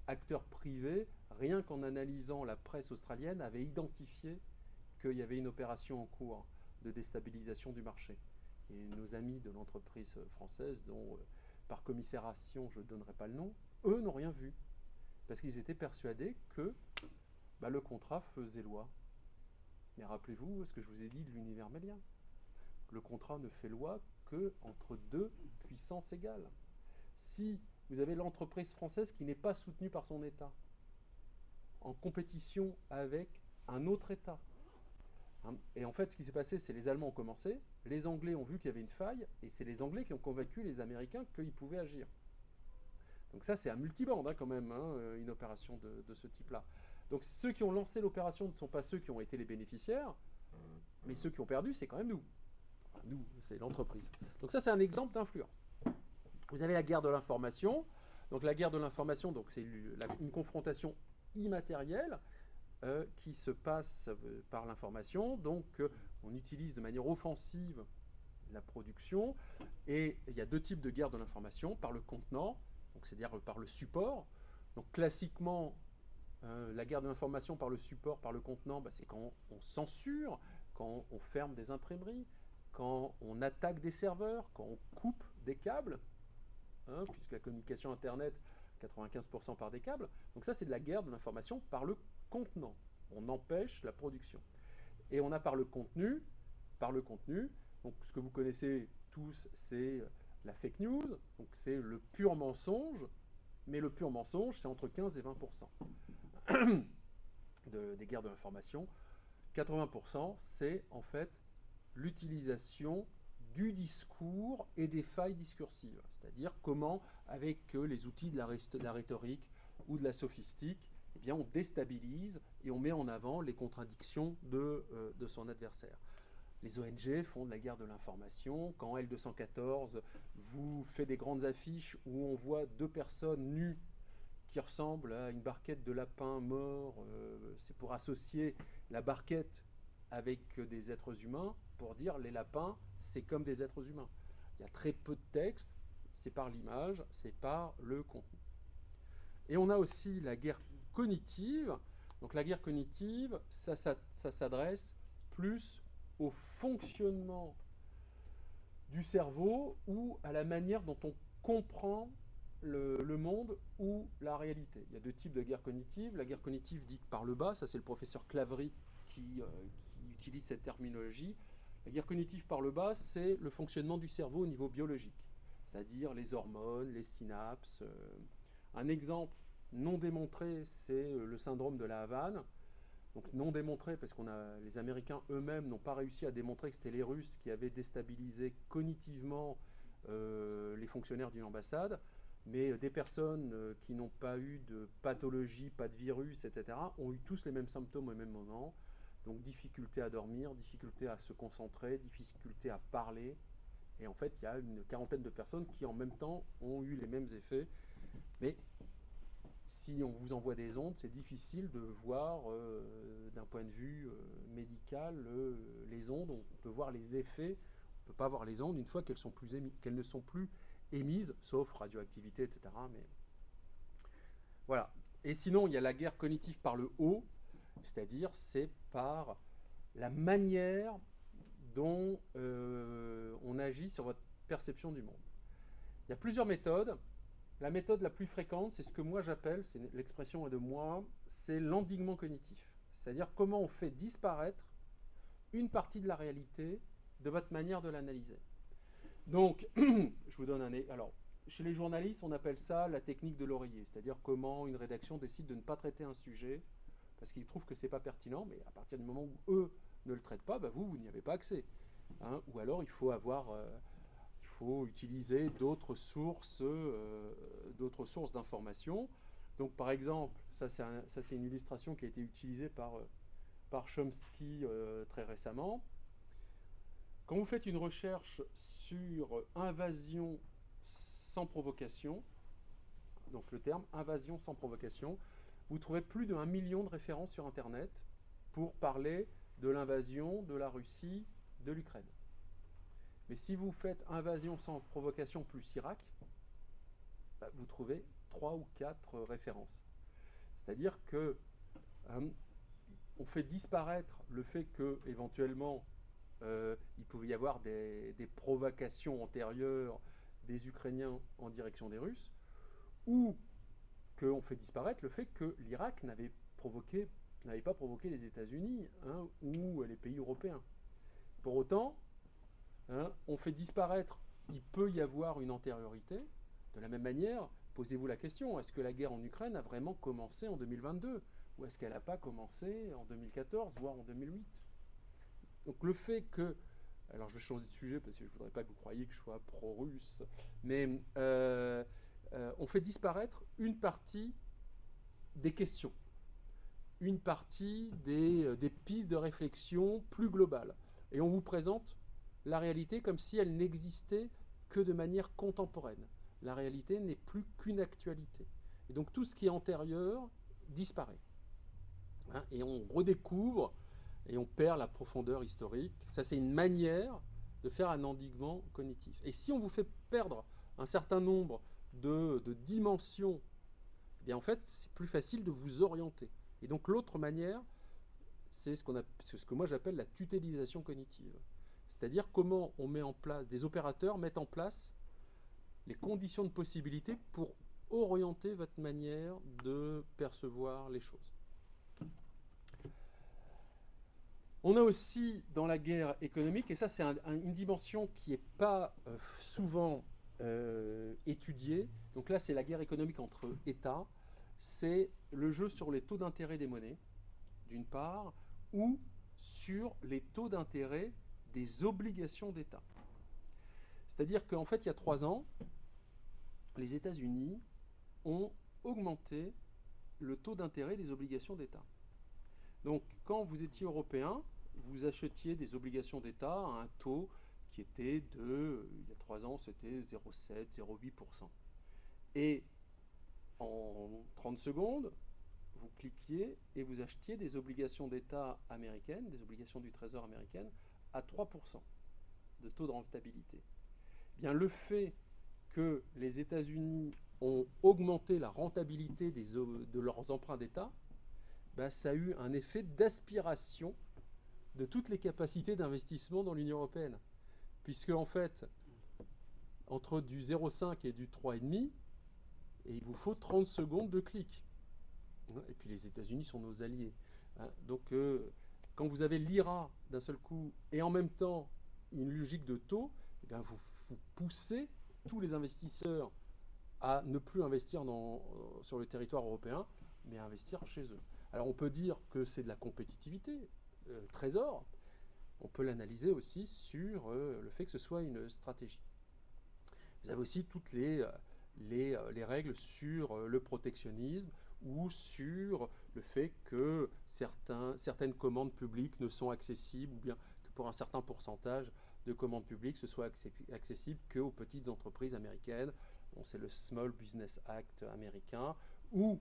acteurs privés, rien qu'en analysant la presse australienne, avaient identifié qu'il y avait une opération en cours de déstabilisation du marché. Et nos amis de l'entreprise française, dont par commisération je ne donnerai pas le nom, eux n'ont rien vu. Parce qu'ils étaient persuadés que le contrat faisait loi. Mais rappelez-vous ce que je vous ai dit de l'univers mélien. Le contrat ne fait loi qu'entre deux puissances égales. Si vous avez l'entreprise française qui n'est pas soutenue par son État, en compétition avec un autre État. Et en fait, ce qui s'est passé, c'est les Allemands ont commencé, les Anglais ont vu qu'il y avait une faille, et c'est les Anglais qui ont convaincu les Américains qu'ils pouvaient agir. Donc ça, c'est un multibande quand même, une opération de ce type-là. Donc ceux qui ont lancé l'opération ne sont pas ceux qui ont été les bénéficiaires, mais ceux qui ont perdu, c'est quand même nous. Enfin, nous, c'est l'entreprise. Donc ça, c'est un exemple d'influence. Vous avez la guerre de l'information. Donc la guerre de l'information, c'est une confrontation immatérielle qui se passe par l'information. Donc, on utilise de manière offensive la production. Et il y a deux types de guerre de l'information, par le contenant, donc c'est-à-dire par le support. Donc, classiquement, la guerre de l'information par le support, par le contenant, c'est quand on censure, quand on ferme des imprimeries, quand on attaque des serveurs, quand on coupe des câbles, puisque la communication Internet, 95% par des câbles. Donc ça, c'est de la guerre de l'information par le contenant. On empêche la production. Et on a par le contenu, donc ce que vous connaissez tous, c'est la fake news, donc c'est le pur mensonge, mais le pur mensonge, c'est entre 15 et 20% des guerres de l'information. 80%, c'est en fait l'utilisation du discours et des failles discursives. C'est-à-dire comment, avec les outils de la rhétorique ou de la sophistique, eh bien, on déstabilise et on met en avant les contradictions de son adversaire. Les ONG font de la guerre de l'information. Quand L214 vous fait des grandes affiches où on voit deux personnes nues qui ressemblent à une barquette de lapin mort, c'est pour associer la barquette avec des êtres humains, pour dire les lapins, c'est comme des êtres humains. Il y a très peu de texte, c'est par l'image, c'est par le contenu. Et on a aussi la guerre cognitive. Donc la guerre cognitive, ça s'adresse plus au fonctionnement du cerveau ou à la manière dont on comprend le monde ou la réalité. Il y a deux types de guerre cognitive. La guerre cognitive dite par le bas, ça c'est le professeur Claverie qui utilise cette terminologie. La guerre cognitive par le bas, c'est le fonctionnement du cerveau au niveau biologique, c'est-à-dire les hormones, les synapses. Un exemple non démontré, c'est le syndrome de la Havane. Donc non démontré parce que les Américains eux-mêmes n'ont pas réussi à démontrer que c'était les Russes qui avaient déstabilisé cognitivement les fonctionnaires d'une ambassade. Mais des personnes qui n'ont pas eu de pathologie, pas de virus, etc., ont eu tous les mêmes symptômes au même moment. Donc difficulté à dormir, difficulté à se concentrer, difficulté à parler. Et en fait, il y a une quarantaine de personnes qui en même temps ont eu les mêmes effets. Mais si on vous envoie des ondes, c'est difficile de voir d'un point de vue médical les ondes. On peut voir les effets, on ne peut pas voir les ondes une fois qu'elles ne sont plus émises, sauf radioactivité, etc. Mais voilà. Et sinon, il y a la guerre cognitive par le haut, c'est-à-dire c'est par la manière dont on agit sur votre perception du monde. Il y a plusieurs méthodes. La méthode la plus fréquente, c'est ce que moi j'appelle, c'est l'expression est de moi, c'est l'endiguement cognitif. C'est-à-dire comment on fait disparaître une partie de la réalité de votre manière de l'analyser. Donc, je vous donne un exemple. Alors, chez les journalistes, on appelle ça la technique de l'oreiller, c'est-à-dire comment une rédaction décide de ne pas traiter un sujet parce qu'ils trouvent que ce n'est pas pertinent, mais à partir du moment où eux ne le traitent pas, vous n'y avez pas accès. Ou alors, il faut utiliser d'autres sources d'informations. Donc, par exemple, ça c'est une illustration qui a été utilisée par Chomsky très récemment. Quand vous faites une recherche sur invasion sans provocation, donc le terme invasion sans provocation, vous trouvez plus de 1 million de références sur Internet pour parler de l'invasion de la Russie de l'Ukraine. Mais si vous faites invasion sans provocation plus Irak, vous trouvez 3 ou 4 références. C'est-à-dire que on fait disparaître le fait que éventuellement il pouvait y avoir des provocations antérieures des Ukrainiens en direction des Russes, ou qu'on fait disparaître le fait que l'Irak n'avait pas provoqué les États-Unis ou les pays européens. Pour autant, on fait disparaître, il peut y avoir une antériorité. De la même manière, posez-vous la question, est-ce que la guerre en Ukraine a vraiment commencé en 2022 ou est-ce qu'elle n'a pas commencé en 2014, voire en 2008 ? Donc le fait que, alors je vais changer de sujet parce que je ne voudrais pas que vous croyiez que je sois pro-russe, mais on fait disparaître une partie des questions, une partie des pistes de réflexion plus globales. Et on vous présente la réalité comme si elle n'existait que de manière contemporaine. La réalité n'est plus qu'une actualité. Et donc tout ce qui est antérieur disparaît. hein, et on redécouvre et on perd la profondeur historique. Ça, c'est une manière de faire un endiguement cognitif. Et si on vous fait perdre un certain nombre de dimensions, eh bien en fait, c'est plus facile de vous orienter. Et donc l'autre manière, c'est ce que moi j'appelle la tutélisation cognitive. C'est-à-dire comment on met en place, des opérateurs mettent en place les conditions de possibilité pour orienter votre manière de percevoir les choses. On a aussi dans la guerre économique, et ça c'est une dimension qui n'est pas souvent étudiée, donc là c'est la guerre économique entre États, c'est le jeu sur les taux d'intérêt des monnaies, d'une part, ou sur les taux d'intérêt des obligations d'État. C'est-à-dire qu'en fait, il y a 3 ans, les États-Unis ont augmenté le taux d'intérêt des obligations d'État. Donc, quand vous étiez européen, vous achetiez des obligations d'État à un taux qui était il y a 3 ans, c'était 0,7, 0,8%. Et en 30 secondes, vous cliquiez et vous achetiez des obligations d'État américaines, des obligations du Trésor américaines, à 3% de taux de rentabilité. Bien, le fait que les États-Unis ont augmenté la rentabilité de leurs emprunts d'État, ben, ça a eu un effet d'aspiration de toutes les capacités d'investissement dans l'Union européenne. Puisque, en fait, entre du 0,5 et du 3,5, il vous faut 30 secondes de clic. Et puis les États-Unis sont nos alliés. Donc, quand vous avez l'IRA d'un seul coup et en même temps une logique de taux, eh bien vous poussez tous les investisseurs à ne plus investir sur le territoire européen, mais à investir chez eux. Alors on peut dire que c'est de la compétitivité, Trésor. On peut l'analyser aussi sur le fait que ce soit une stratégie. Vous avez aussi toutes les règles sur le protectionnisme ou sur le fait que certaines commandes publiques ne sont accessibles, ou bien que pour un certain pourcentage de commandes publiques, ce soit accessible qu'aux petites entreprises américaines. Bon, c'est le Small Business Act américain, ou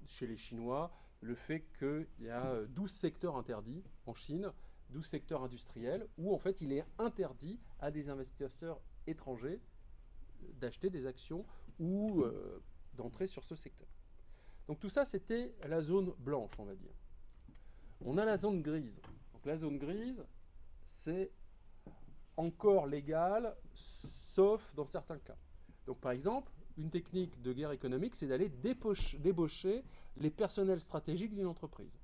chez les Chinois, le fait qu'il y a 12 secteurs interdits en Chine, 12 secteurs industriels, où en fait il est interdit à des investisseurs étrangers d'acheter des actions ou d'entrer sur ce secteur. Donc tout ça, c'était la zone blanche, on va dire. On a la zone grise. Donc la zone grise, c'est encore légal, sauf dans certains cas. Donc par exemple, une technique de guerre économique, c'est d'aller débaucher les personnels stratégiques d'une entreprise.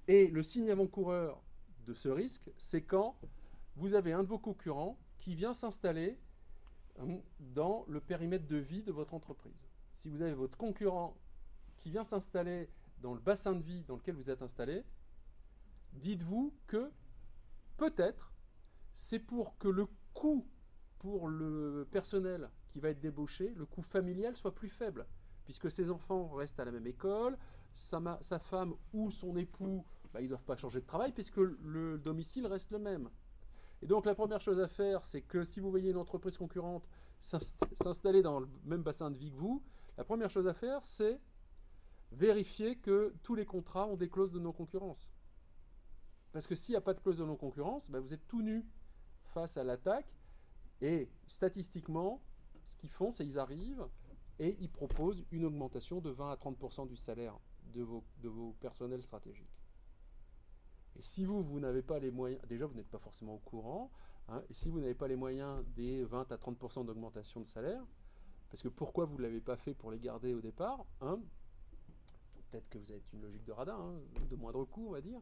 Et le signe avant-coureur de ce risque, c'est quand vous avez un de vos concurrents qui vient s'installer dans le périmètre de vie de votre entreprise. Si vous avez votre concurrent qui vient s'installer dans le bassin de vie dans lequel vous êtes installé, dites-vous que peut-être c'est pour que le coût pour le personnel qui va être débauché, le coût familial soit plus faible, puisque ses enfants restent à la même école, sa femme ou son époux, ils ne doivent pas changer de travail puisque le domicile reste le même. Et donc la première chose à faire, c'est que si vous voyez une entreprise concurrente s'installer dans le même bassin de vie que vous, la première chose à faire, c'est vérifier que tous les contrats ont des clauses de non-concurrence. Parce que s'il n'y a pas de clause de non-concurrence, vous êtes tout nu face à l'attaque. Et statistiquement, ce qu'ils font, c'est qu'ils arrivent et ils proposent une augmentation de 20 à 30% du salaire de vos personnels stratégiques. Et si vous n'avez pas les moyens, déjà vous n'êtes pas forcément au courant, et si vous n'avez pas les moyens des 20 à 30% d'augmentation de salaire, parce que pourquoi vous ne l'avez pas fait pour les garder au départ, peut-être que vous avez une logique de radin, de moindre coût on va dire,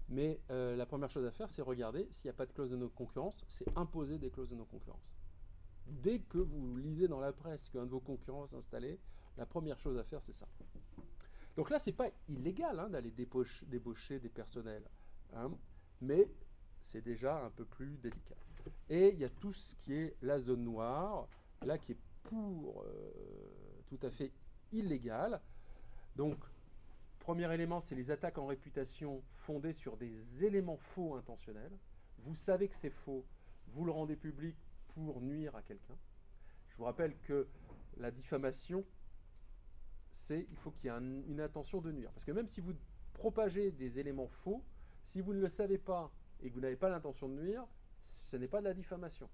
mais la première chose à faire, c'est regarder s'il n'y a pas de clause de non-concurrence, c'est imposer des clauses de non-concurrence. Dès que vous lisez dans la presse qu'un de vos concurrents s'est installé, la première chose à faire, c'est ça. Donc là, ce n'est pas illégal d'aller débaucher des personnels, mais c'est déjà un peu plus délicat. Et il y a tout ce qui est la zone noire, là qui est tout à fait illégal. Donc, premier élément, c'est les attaques en réputation fondées sur des éléments faux intentionnels. Vous savez que c'est faux, vous le rendez public pour nuire à quelqu'un. Je vous rappelle que la diffamation, c'est il faut qu'il y ait une intention de nuire. Parce que même si vous propagez des éléments faux, si vous ne le savez pas et que vous n'avez pas l'intention de nuire, ce n'est pas de la diffamation.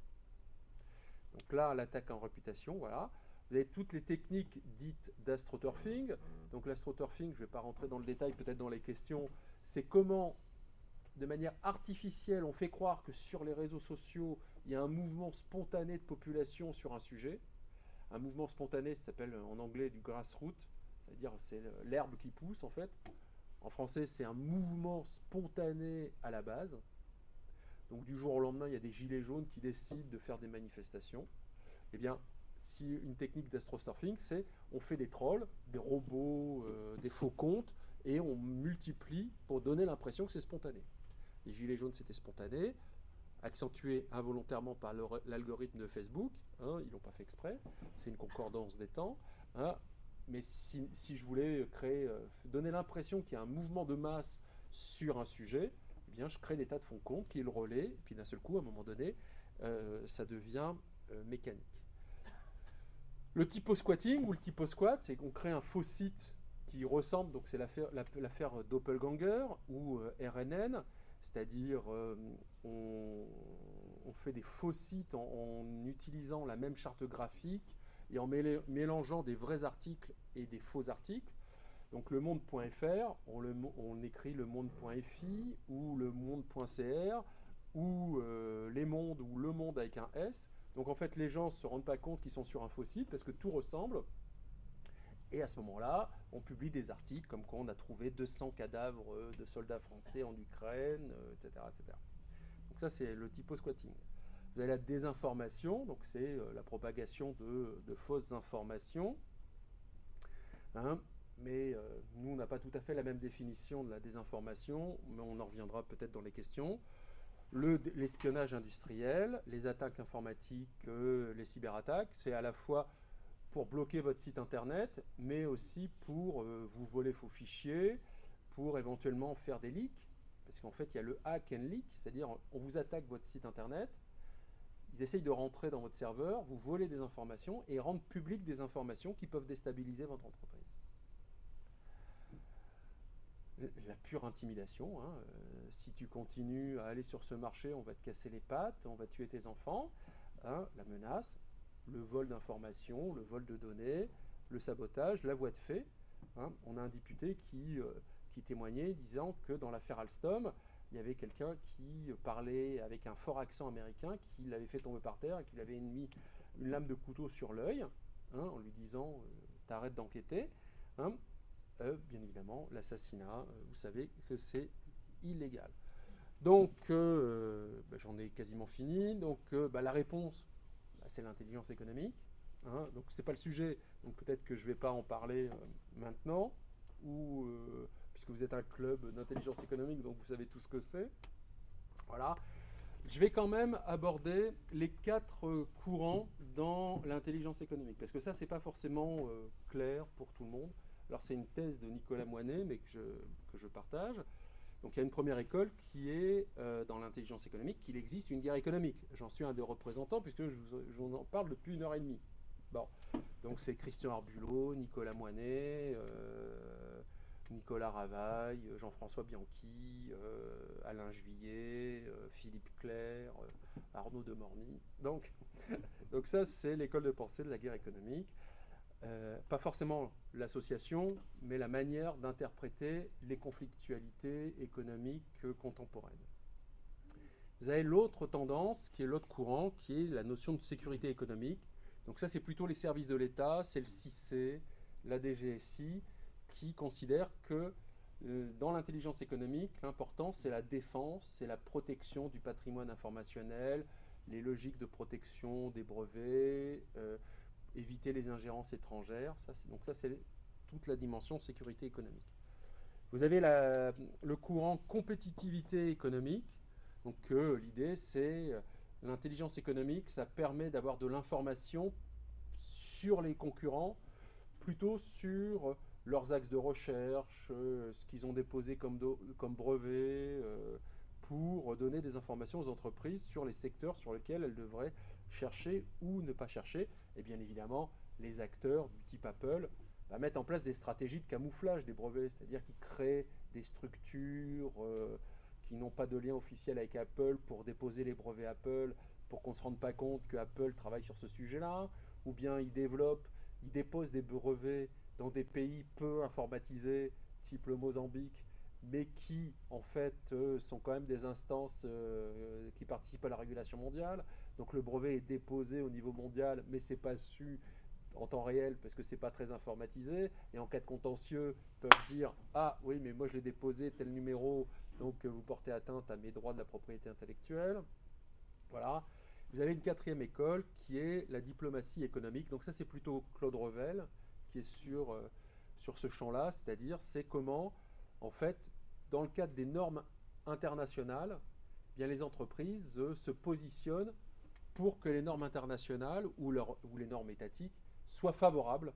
Donc là, l'attaque en réputation, voilà. Vous avez toutes les techniques dites d'astroturfing. Donc l'astroturfing, je ne vais pas rentrer dans le détail, peut-être dans les questions, c'est comment, de manière artificielle, on fait croire que sur les réseaux sociaux, il y a un mouvement spontané de population sur un sujet. Un mouvement spontané, ça s'appelle en anglais du grassroot, c'est-à-dire c'est l'herbe qui pousse en fait. En français, c'est un mouvement spontané à la base. Donc du jour au lendemain, il y a des gilets jaunes qui décident de faire des manifestations. Eh bien, si une technique d'astroturfing, c'est on fait des trolls, des robots, des faux comptes, et on multiplie pour donner l'impression que c'est spontané. Les gilets jaunes, c'était spontané, accentué involontairement par l'algorithme de Facebook. Hein, ils ne l'ont pas fait exprès, c'est une concordance des temps. Hein, mais si je voulais donner l'impression qu'il y a un mouvement de masse sur un sujet, eh bien, je crée des tas de faux comptes qui le relaient, et puis d'un seul coup, à un moment donné, ça devient mécanique. Le typo-squatting ou le typo-squat, c'est qu'on crée un faux site qui ressemble, donc c'est l'affaire Doppelganger ou RNN, c'est-à-dire on fait des faux sites en utilisant la même charte graphique et en mélangeant des vrais articles et des faux articles. Donc le monde.fr, on écrit le monde.fi ou le monde.cr ou les mondes ou le monde avec un S. Donc en fait les gens ne se rendent pas compte qu'ils sont sur un faux site parce que tout ressemble. Et à ce moment-là, on publie des articles comme quoi on a trouvé 200 cadavres de soldats français en Ukraine, etc., etc. Donc ça, c'est le typo-squatting. Vous avez la désinformation, donc c'est la propagation de fausses informations. Hein, mais nous, on n'a pas tout à fait la même définition de la désinformation, mais on en reviendra peut-être dans les questions. L'espionnage industriel, les attaques informatiques, les cyberattaques, c'est à la fois pour bloquer votre site internet, mais aussi pour vous voler vos fichiers, pour éventuellement faire des leaks, parce qu'en fait il y a le hack and leak, c'est-à-dire on vous attaque votre site internet, ils essayent de rentrer dans votre serveur, vous voler des informations et rendre publiques des informations qui peuvent déstabiliser votre entreprise. La pure intimidation, hein. Si tu continues à aller sur ce marché, on va te casser les pattes, on va tuer tes enfants, hein, la menace, le vol d'informations, le vol de données, le sabotage, la voie de fait. Hein. On a un député qui témoignait disant que dans l'affaire Alstom, il y avait quelqu'un qui parlait avec un fort accent américain qui l'avait fait tomber par terre et qui lui avait mis une lame de couteau sur l'œil, hein, en lui disant t'arrêtes d'enquêter. Hein. Bien évidemment, l'assassinat, vous savez que c'est illégal. Donc, j'en ai quasiment fini. Donc, la réponse, c'est l'intelligence économique. Hein. Donc, ce n'est pas le sujet. Donc, peut-être que je ne vais pas en parler maintenant. Ou, puisque vous êtes un club d'intelligence économique, donc vous savez tout ce que c'est. Voilà. Je vais quand même aborder les 4 courants dans l'intelligence économique. Parce que ça, ce n'est pas forcément clair pour tout le monde. Alors, c'est une thèse de Nicolas Moinet, mais que je partage. Donc il y a une première école qui est dans l'intelligence économique, qu'il existe une guerre économique. J'en suis un des représentants puisque je vous en parle depuis 1h30. Bon, donc c'est Christian Arbulot, Nicolas Moinet, Nicolas Ravaille, Jean-François Bianchi, Alain Juillet, Philippe Clerc, Arnaud de Morny. Donc ça c'est l'école de pensée de la guerre économique. Pas forcément l'association, mais la manière d'interpréter les conflictualités économiques contemporaines. Vous avez l'autre tendance, qui est l'autre courant, qui est la notion de sécurité économique. Donc ça, c'est plutôt les services de l'État, c'est le CICE, la DGSI, qui considèrent que dans l'intelligence économique, l'important, c'est la défense, c'est la protection du patrimoine informationnel, les logiques de protection des brevets, éviter les ingérences étrangères. Donc ça, c'est toute la dimension sécurité économique. Vous avez le courant compétitivité économique. Donc l'idée, c'est l'intelligence économique, ça permet d'avoir de l'information sur les concurrents, plutôt sur leurs axes de recherche, ce qu'ils ont déposé comme brevet, pour donner des informations aux entreprises sur les secteurs sur lesquels elles devraient chercher ou ne pas chercher. Et bien évidemment, les acteurs du type Apple va mettre en place des stratégies de camouflage des brevets, c'est-à-dire qu'ils créent des structures qui n'ont pas de lien officiel avec Apple pour déposer les brevets Apple, pour qu'on ne se rende pas compte que Apple travaille sur ce sujet-là, ou bien ils déposent des brevets dans des pays peu informatisés, type le Mozambique, mais qui, en fait, sont quand même des instances qui participent à la régulation mondiale. Donc le brevet est déposé au niveau mondial, mais c'est pas su en temps réel parce que c'est pas très informatisé. Et en cas de contentieux, ils peuvent dire ah oui, mais moi je l'ai déposé tel numéro, donc vous portez atteinte à mes droits de la propriété intellectuelle. Voilà. Vous avez une quatrième école qui est la diplomatie économique. Donc ça c'est plutôt Claude Revel qui est sur ce champ-là, c'est-à-dire c'est comment en fait dans le cadre des normes internationales, eh bien les entreprises se positionnent pour que les normes internationales ou les normes étatiques soient favorables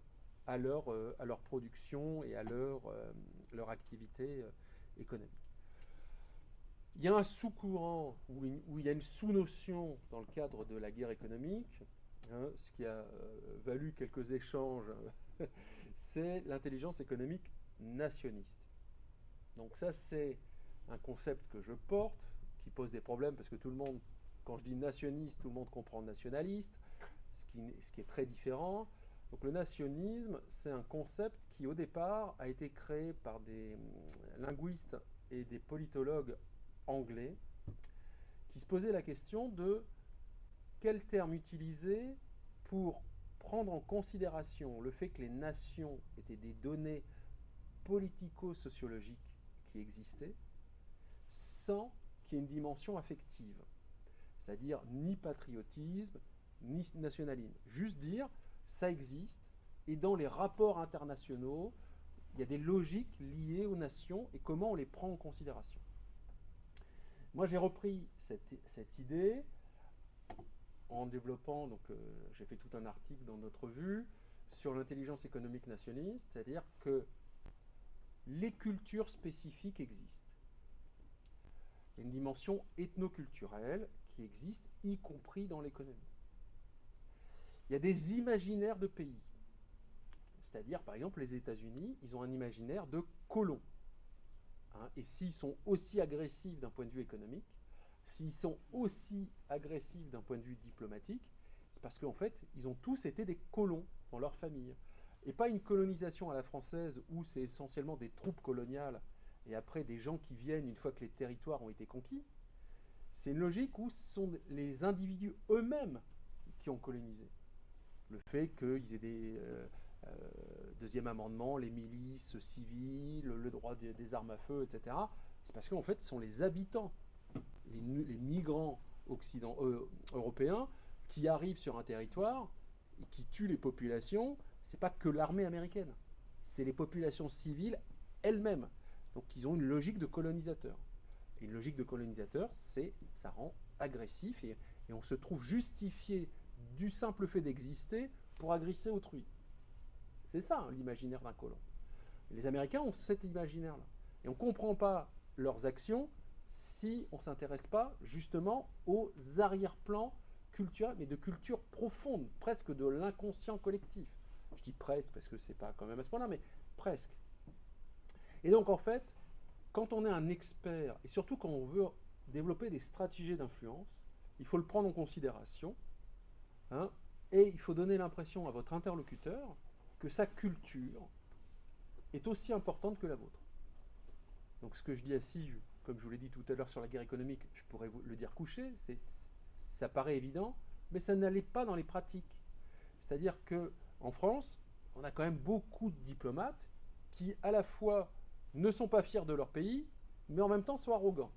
à leur production et à leur activité économique. Il y a un sous-courant où il y a une sous-notion dans le cadre de la guerre économique, hein, ce qui a valu quelques échanges, c'est l'intelligence économique nationiste. Donc ça, c'est un concept que je porte, qui pose des problèmes parce que tout le monde, quand je dis nationiste, tout le monde comprend nationaliste, ce qui est très différent. Donc le nationalisme, c'est un concept qui au départ a été créé par des linguistes et des politologues anglais qui se posaient la question de quel terme utiliser pour prendre en considération le fait que les nations étaient des données politico-sociologiques qui existaient sans qu'il y ait une dimension affective, c'est-à-dire ni patriotisme, ni nationalisme. Juste dire, ça existe, et dans les rapports internationaux, il y a des logiques liées aux nations et comment on les prend en considération. Moi, j'ai repris cette idée en développant, donc j'ai fait tout un article dans notre revue sur l'intelligence économique nationaliste, c'est-à-dire que les cultures spécifiques existent. Il y a une dimension ethnoculturelle qui existe, y compris dans l'économie. Il y a des imaginaires de pays. C'est-à-dire, par exemple, les États-Unis, ils ont un imaginaire de colons. Hein, et s'ils sont aussi agressifs d'un point de vue économique, s'ils sont aussi agressifs d'un point de vue diplomatique, c'est parce qu'en fait, ils ont tous été des colons dans leur famille. Et pas une colonisation à la française où c'est essentiellement des troupes coloniales et après des gens qui viennent une fois que les territoires ont été conquis. C'est une logique où ce sont les individus eux-mêmes qui ont colonisé. Le fait qu'ils aient des deuxième amendement, les milices civiles, le droit des armes à feu, etc. C'est parce qu'en fait, ce sont les habitants, les migrants européens qui arrivent sur un territoire et qui tuent les populations. C'est pas que l'armée américaine, c'est les populations civiles elles-mêmes. Donc ils ont une logique de colonisateur. Et une logique de colonisateur, ça rend agressif et on se trouve justifié du simple fait d'exister pour agresser autrui. C'est ça, hein, l'imaginaire d'un colon. Les Américains ont cet imaginaire-là. Et on ne comprend pas leurs actions si on ne s'intéresse pas justement aux arrière-plans culturels, mais de culture profonde, presque de l'inconscient collectif. Je dis presque parce que ce n'est pas quand même à ce point-là, mais presque. Et donc en fait, quand on est un expert, et surtout quand on veut développer des stratégies d'influence, il faut le prendre en considération, hein, et il faut donner l'impression à votre interlocuteur que sa culture est aussi importante que la vôtre. Donc ce que je dis à Sige, comme je vous l'ai dit tout à l'heure sur la guerre économique, je pourrais vous le dire couché, ça paraît évident, mais ça n'allait pas dans les pratiques. C'est-à-dire qu'en France, on a quand même beaucoup de diplomates qui à la fois ne sont pas fiers de leur pays, mais en même temps sont arrogants.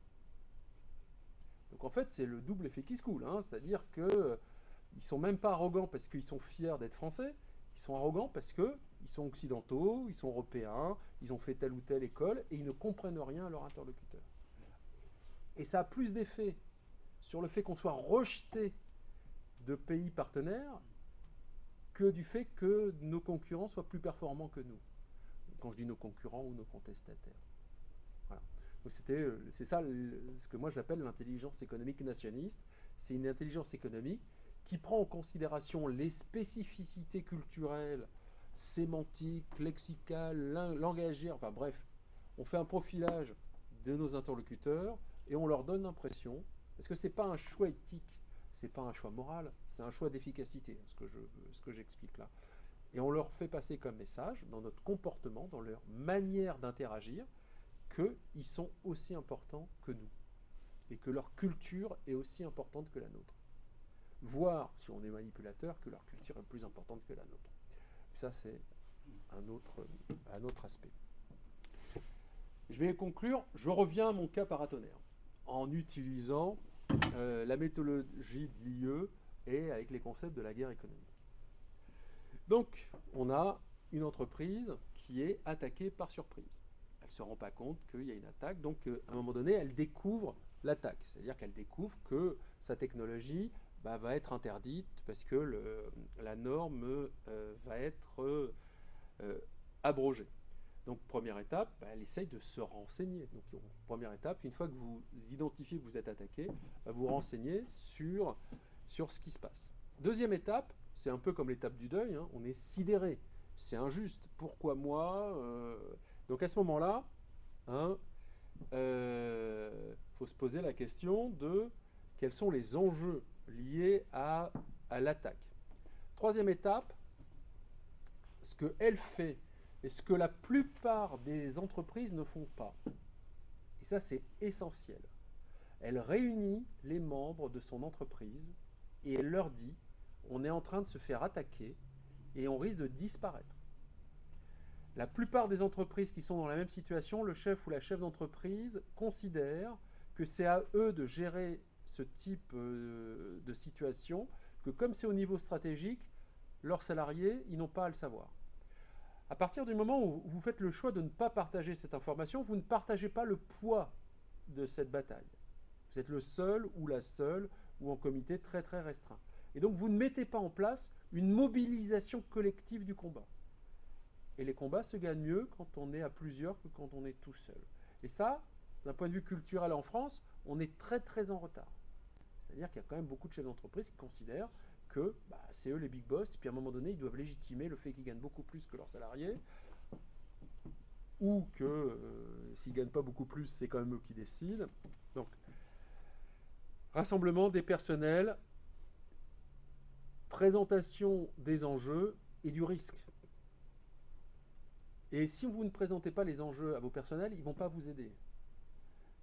Donc en fait, c'est le double effet qui se coule, hein, c'est-à-dire qu'ils ne sont même pas arrogants parce qu'ils sont fiers d'être français, ils sont arrogants parce qu'ils sont occidentaux, ils sont européens, ils ont fait telle ou telle école et ils ne comprennent rien à leur interlocuteur. Et ça a plus d'effet sur le fait qu'on soit rejeté de pays partenaires que du fait que nos concurrents soient plus performants que nous. Quand je dis nos concurrents ou nos contestataires. Voilà. Donc c'est ça ce que moi j'appelle l'intelligence économique nationaliste. C'est une intelligence économique qui prend en considération les spécificités culturelles sémantique, lexical, langagière, enfin bref, on fait un profilage de nos interlocuteurs et on leur donne l'impression, parce que ce n'est pas un choix éthique, ce n'est pas un choix moral, c'est un choix d'efficacité, ce que j'explique là. Et on leur fait passer comme message, dans notre comportement, dans leur manière d'interagir, qu'ils sont aussi importants que nous, et que leur culture est aussi importante que la nôtre. Voire, si on est manipulateur, que leur culture est plus importante que la nôtre. Ça, c'est un autre aspect. Je vais conclure. Je reviens à mon cas paratonnerre, en utilisant la méthodologie de l'IE et avec les concepts de la guerre économique. Donc, on a une entreprise qui est attaquée par surprise. Elle ne se rend pas compte qu'il y a une attaque, donc à un moment donné, elle découvre l'attaque. C'est-à-dire qu'elle découvre que sa technologie va être interdite parce que la norme va être abrogée. Donc, première étape, elle essaye de se renseigner. Donc, première étape, une fois que vous identifiez que vous êtes attaqué, vous renseignez sur ce qui se passe. Deuxième étape, c'est un peu comme l'étape du deuil, hein, on est sidéré. C'est injuste. Pourquoi moi Donc, à ce moment-là, faut se poser la question de quels sont les enjeux liés à l'attaque. Troisième étape, ce qu'elle fait et ce que la plupart des entreprises ne font pas. Et ça, c'est essentiel. Elle réunit les membres de son entreprise et elle leur dit, on est en train de se faire attaquer et on risque de disparaître. La plupart des entreprises qui sont dans la même situation, le chef ou la chef d'entreprise considère que c'est à eux de gérer ce type de situation, que comme c'est au niveau stratégique, leurs salariés, ils n'ont pas à le savoir. À partir du moment où vous faites le choix de ne pas partager cette information, vous ne partagez pas le poids de cette bataille. Vous êtes le seul ou la seule ou en comité très très restreint. Et donc vous ne mettez pas en place une mobilisation collective du combat. Et les combats se gagnent mieux quand on est à plusieurs que quand on est tout seul. Et ça, d'un point de vue culturel en France, on est très très en retard. C'est-à-dire qu'il y a quand même beaucoup de chefs d'entreprise qui considèrent que c'est eux les big boss, et puis à un moment donné, ils doivent légitimer le fait qu'ils gagnent beaucoup plus que leurs salariés, ou que s'ils ne gagnent pas beaucoup plus, c'est quand même eux qui décident. Donc, rassemblement des personnels, présentation des enjeux et du risque. Et si vous ne présentez pas les enjeux à vos personnels, ils ne vont pas vous aider.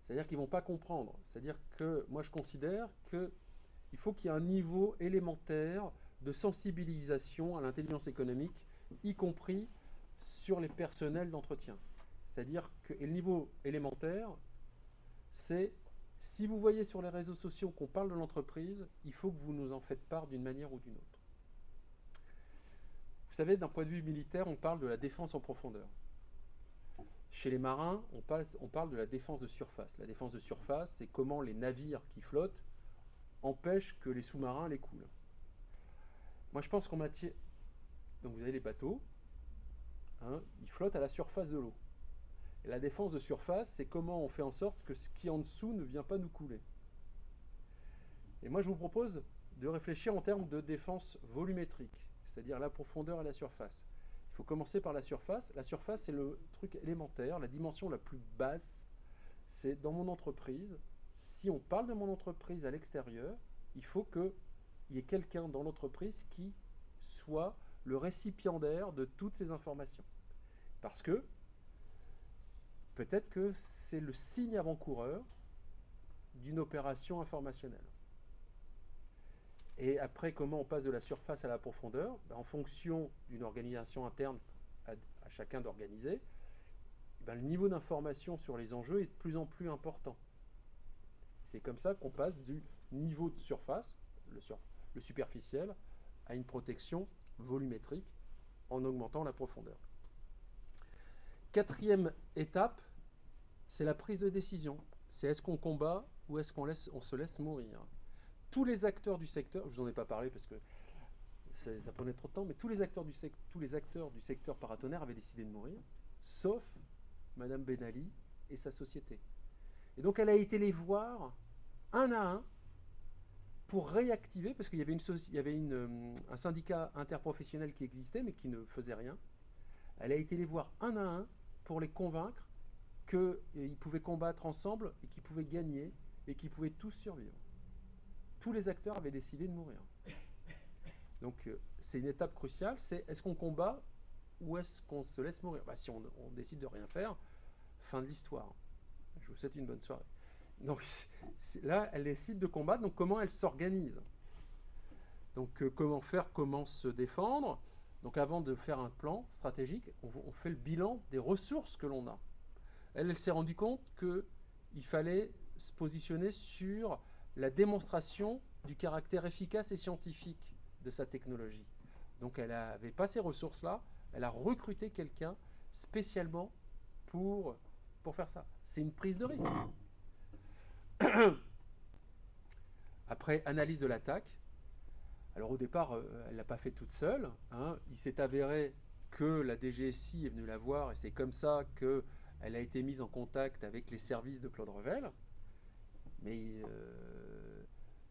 C'est-à-dire qu'ils ne vont pas comprendre. C'est-à-dire que moi, je considère qu'il faut qu'il y ait un niveau élémentaire de sensibilisation à l'intelligence économique, y compris sur les personnels d'entretien. C'est-à-dire que le niveau élémentaire, c'est si vous voyez sur les réseaux sociaux qu'on parle de l'entreprise, il faut que vous nous en faites part d'une manière ou d'une autre. Vous savez, d'un point de vue militaire, on parle de la défense en profondeur. Chez les marins, on parle de la défense de surface. La défense de surface, c'est comment les navires qui flottent empêchent que les sous-marins les coulent. Moi, je pense qu'en matière... Donc, vous avez les bateaux, ils flottent à la surface de l'eau. Et la défense de surface, c'est comment on fait en sorte que ce qui est en dessous ne vient pas nous couler. Et moi, je vous propose de réfléchir en termes de défense volumétrique, c'est-à-dire la profondeur et la surface. Il faut commencer par la surface. La surface, c'est le truc élémentaire, la dimension la plus basse. C'est dans mon entreprise. Si on parle de mon entreprise à l'extérieur, il faut qu'il y ait quelqu'un dans l'entreprise qui soit le récipiendaire de toutes ces informations. Parce que peut-être que c'est le signe avant-coureur d'une opération informationnelle. Et après, comment on passe de la surface à la profondeur ? En fonction d'une organisation interne à chacun d'organiser, le niveau d'information sur les enjeux est de plus en plus important. C'est comme ça qu'on passe du niveau de surface, le superficiel, à une protection volumétrique en augmentant la profondeur. Quatrième étape, c'est la prise de décision. C'est est-ce qu'on combat ou est-ce qu'on se laisse mourir ? Tous les acteurs du secteur, je ne vous en ai pas parlé parce que ça prenait trop de temps, mais tous les acteurs du secteur paratonnerre avaient décidé de mourir, sauf Madame Ben Ali et sa société. Et donc elle a été les voir un à un pour réactiver, parce qu'il y avait, un syndicat interprofessionnel qui existait, mais qui ne faisait rien. Elle a été les voir un à un pour les convaincre qu'ils pouvaient combattre ensemble et qu'ils pouvaient gagner et qu'ils pouvaient tous survivre. Tous les acteurs avaient décidé de mourir. Donc c'est une étape cruciale, c'est est-ce qu'on combat ou est-ce qu'on se laisse mourir? Si on décide de rien faire, fin de l'histoire. Je vous souhaite une bonne soirée. Donc là, elle décide de combattre, donc comment elle s'organise? Donc comment faire, comment se défendre? Donc avant de faire un plan stratégique, on fait le bilan des ressources que l'on a. Elle s'est rendue compte qu'il fallait se positionner sur la démonstration du caractère efficace et scientifique de sa technologie. Donc elle n'avait pas ces ressources-là, elle a recruté quelqu'un spécialement pour faire ça. C'est une prise de risque. Après, analyse de l'attaque. Alors au départ, elle ne l'a pas fait toute seule. Il s'est avéré que la DGSI est venue la voir et c'est comme ça qu'elle a été mise en contact avec les services de Claude Revel. Mais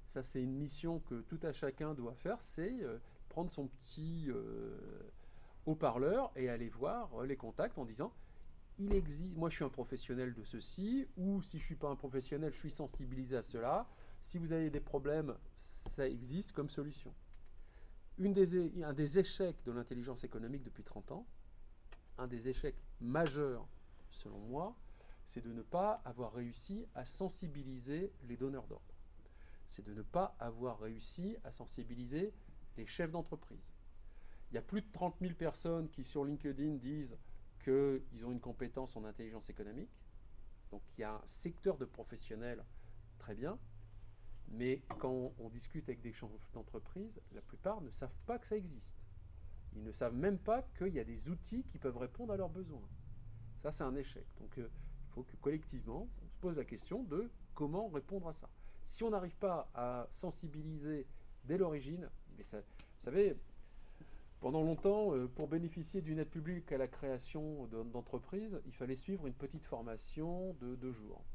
ça, c'est une mission que tout à chacun doit faire, c'est prendre son petit haut-parleur et aller voir les contacts en disant il existe, moi je suis un professionnel de ceci, ou si je ne suis pas un professionnel, je suis sensibilisé à cela. Si vous avez des problèmes, ça existe comme solution. Un des échecs de l'intelligence économique depuis 30 ans, un des échecs majeurs selon moi, c'est de ne pas avoir réussi à sensibiliser les donneurs d'ordre. C'est de ne pas avoir réussi à sensibiliser les chefs d'entreprise. Il y a plus de 30 000 personnes qui, sur LinkedIn, disent qu'ils ont une compétence en intelligence économique. Donc il y a un secteur de professionnels très bien, mais quand on discute avec des chefs d'entreprise, la plupart ne savent pas que ça existe. Ils ne savent même pas qu'il y a des outils qui peuvent répondre à leurs besoins. Ça, c'est un échec. Donc il faut que collectivement, on se pose la question de comment répondre à ça. Si on n'arrive pas à sensibiliser dès l'origine, mais ça, vous savez, pendant longtemps, pour bénéficier d'une aide publique à la création d'entreprises, il fallait suivre une petite formation de 2 jours.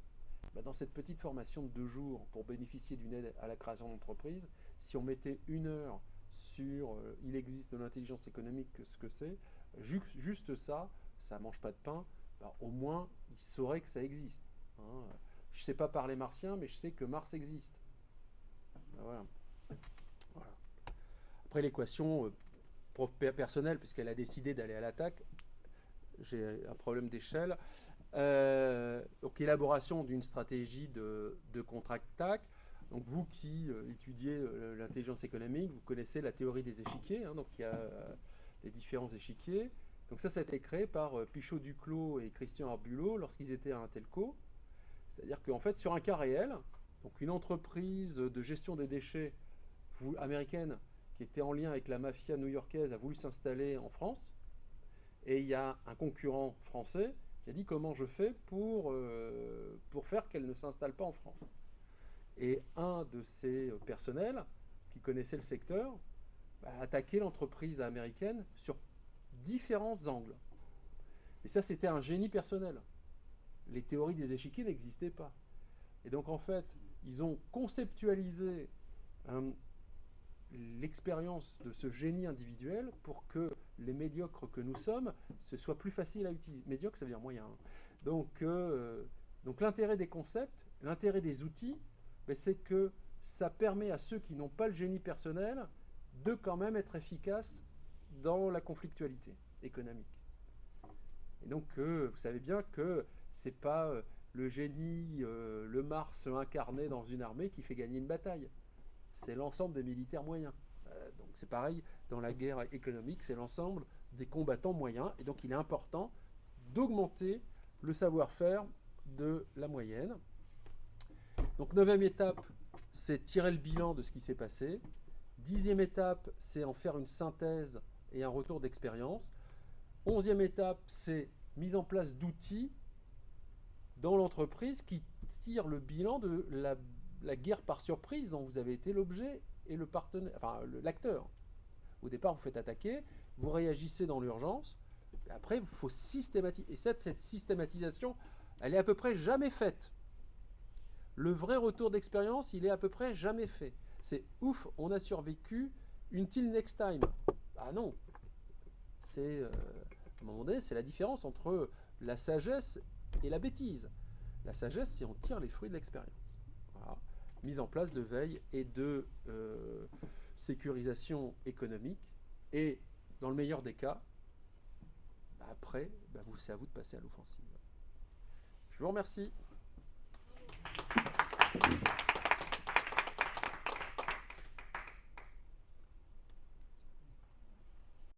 Dans cette petite formation de 2 jours, pour bénéficier d'une aide à la création d'entreprise, si on mettait 1 heure sur il existe de l'intelligence économique, ce que c'est, juste ça, ça ne mange pas de pain, au moins, il saurait que ça existe. Je ne sais pas parler martien, mais je sais que Mars existe. Voilà. Après l'équation personnelle, puisqu'elle a décidé d'aller à l'attaque, j'ai un problème d'échelle. Donc élaboration d'une stratégie de contre-attaque. Donc vous qui étudiez l'intelligence économique, vous connaissez la théorie des échiquiers. Donc il y a les différents échiquiers. Donc ça a été créé par Pichot-Duclos et Christian Arbulot lorsqu'ils étaient à Intelco. C'est-à-dire qu'en fait, sur un cas réel, donc une entreprise de gestion des déchets américaine qui était en lien avec la mafia new-yorkaise a voulu s'installer en France. Et il y a un concurrent français qui a dit comment je fais pour faire qu'elle ne s'installe pas en France. Et un de ces personnels qui connaissait le secteur a attaqué l'entreprise américaine sur différents angles. Et ça, c'était un génie personnel. Les théories des échiquiers n'existaient pas. Et donc, en fait, ils ont conceptualisé l'expérience de ce génie individuel pour que les médiocres que nous sommes, ce soit plus facile à utiliser. Médiocre, ça veut dire moyen. Donc l'intérêt des concepts, l'intérêt des outils, c'est que ça permet à ceux qui n'ont pas le génie personnel de quand même être efficaces dans la conflictualité économique. Et donc, vous savez bien que c'est pas le génie, le Mars incarné dans une armée qui fait gagner une bataille. C'est l'ensemble des militaires moyens. Donc c'est pareil, dans la guerre économique, c'est l'ensemble des combattants moyens. Et donc il est important d'augmenter le savoir-faire de la moyenne. Donc 9e étape, c'est tirer le bilan de ce qui s'est passé. 10e étape, c'est en faire une synthèse et un retour d'expérience. 11e étape, c'est mise en place d'outils dans l'entreprise qui tirent le bilan de la guerre par surprise dont vous avez été l'objet et le partenaire, enfin l'acteur. Au départ, vous faites attaquer, vous réagissez dans l'urgence, et après, il faut systématiser. Et cette systématisation, elle est à peu près jamais faite. Le vrai retour d'expérience, il est à peu près jamais fait. C'est ouf, on a survécu, until next time. Ah non. C'est, à un moment donné, c'est la différence entre la sagesse et la bêtise. La sagesse, c'est on tire les fruits de l'expérience. Voilà. Mise en place de veille et de sécurisation économique. Et dans le meilleur des cas, après, c'est à vous de passer à l'offensive. Je vous remercie.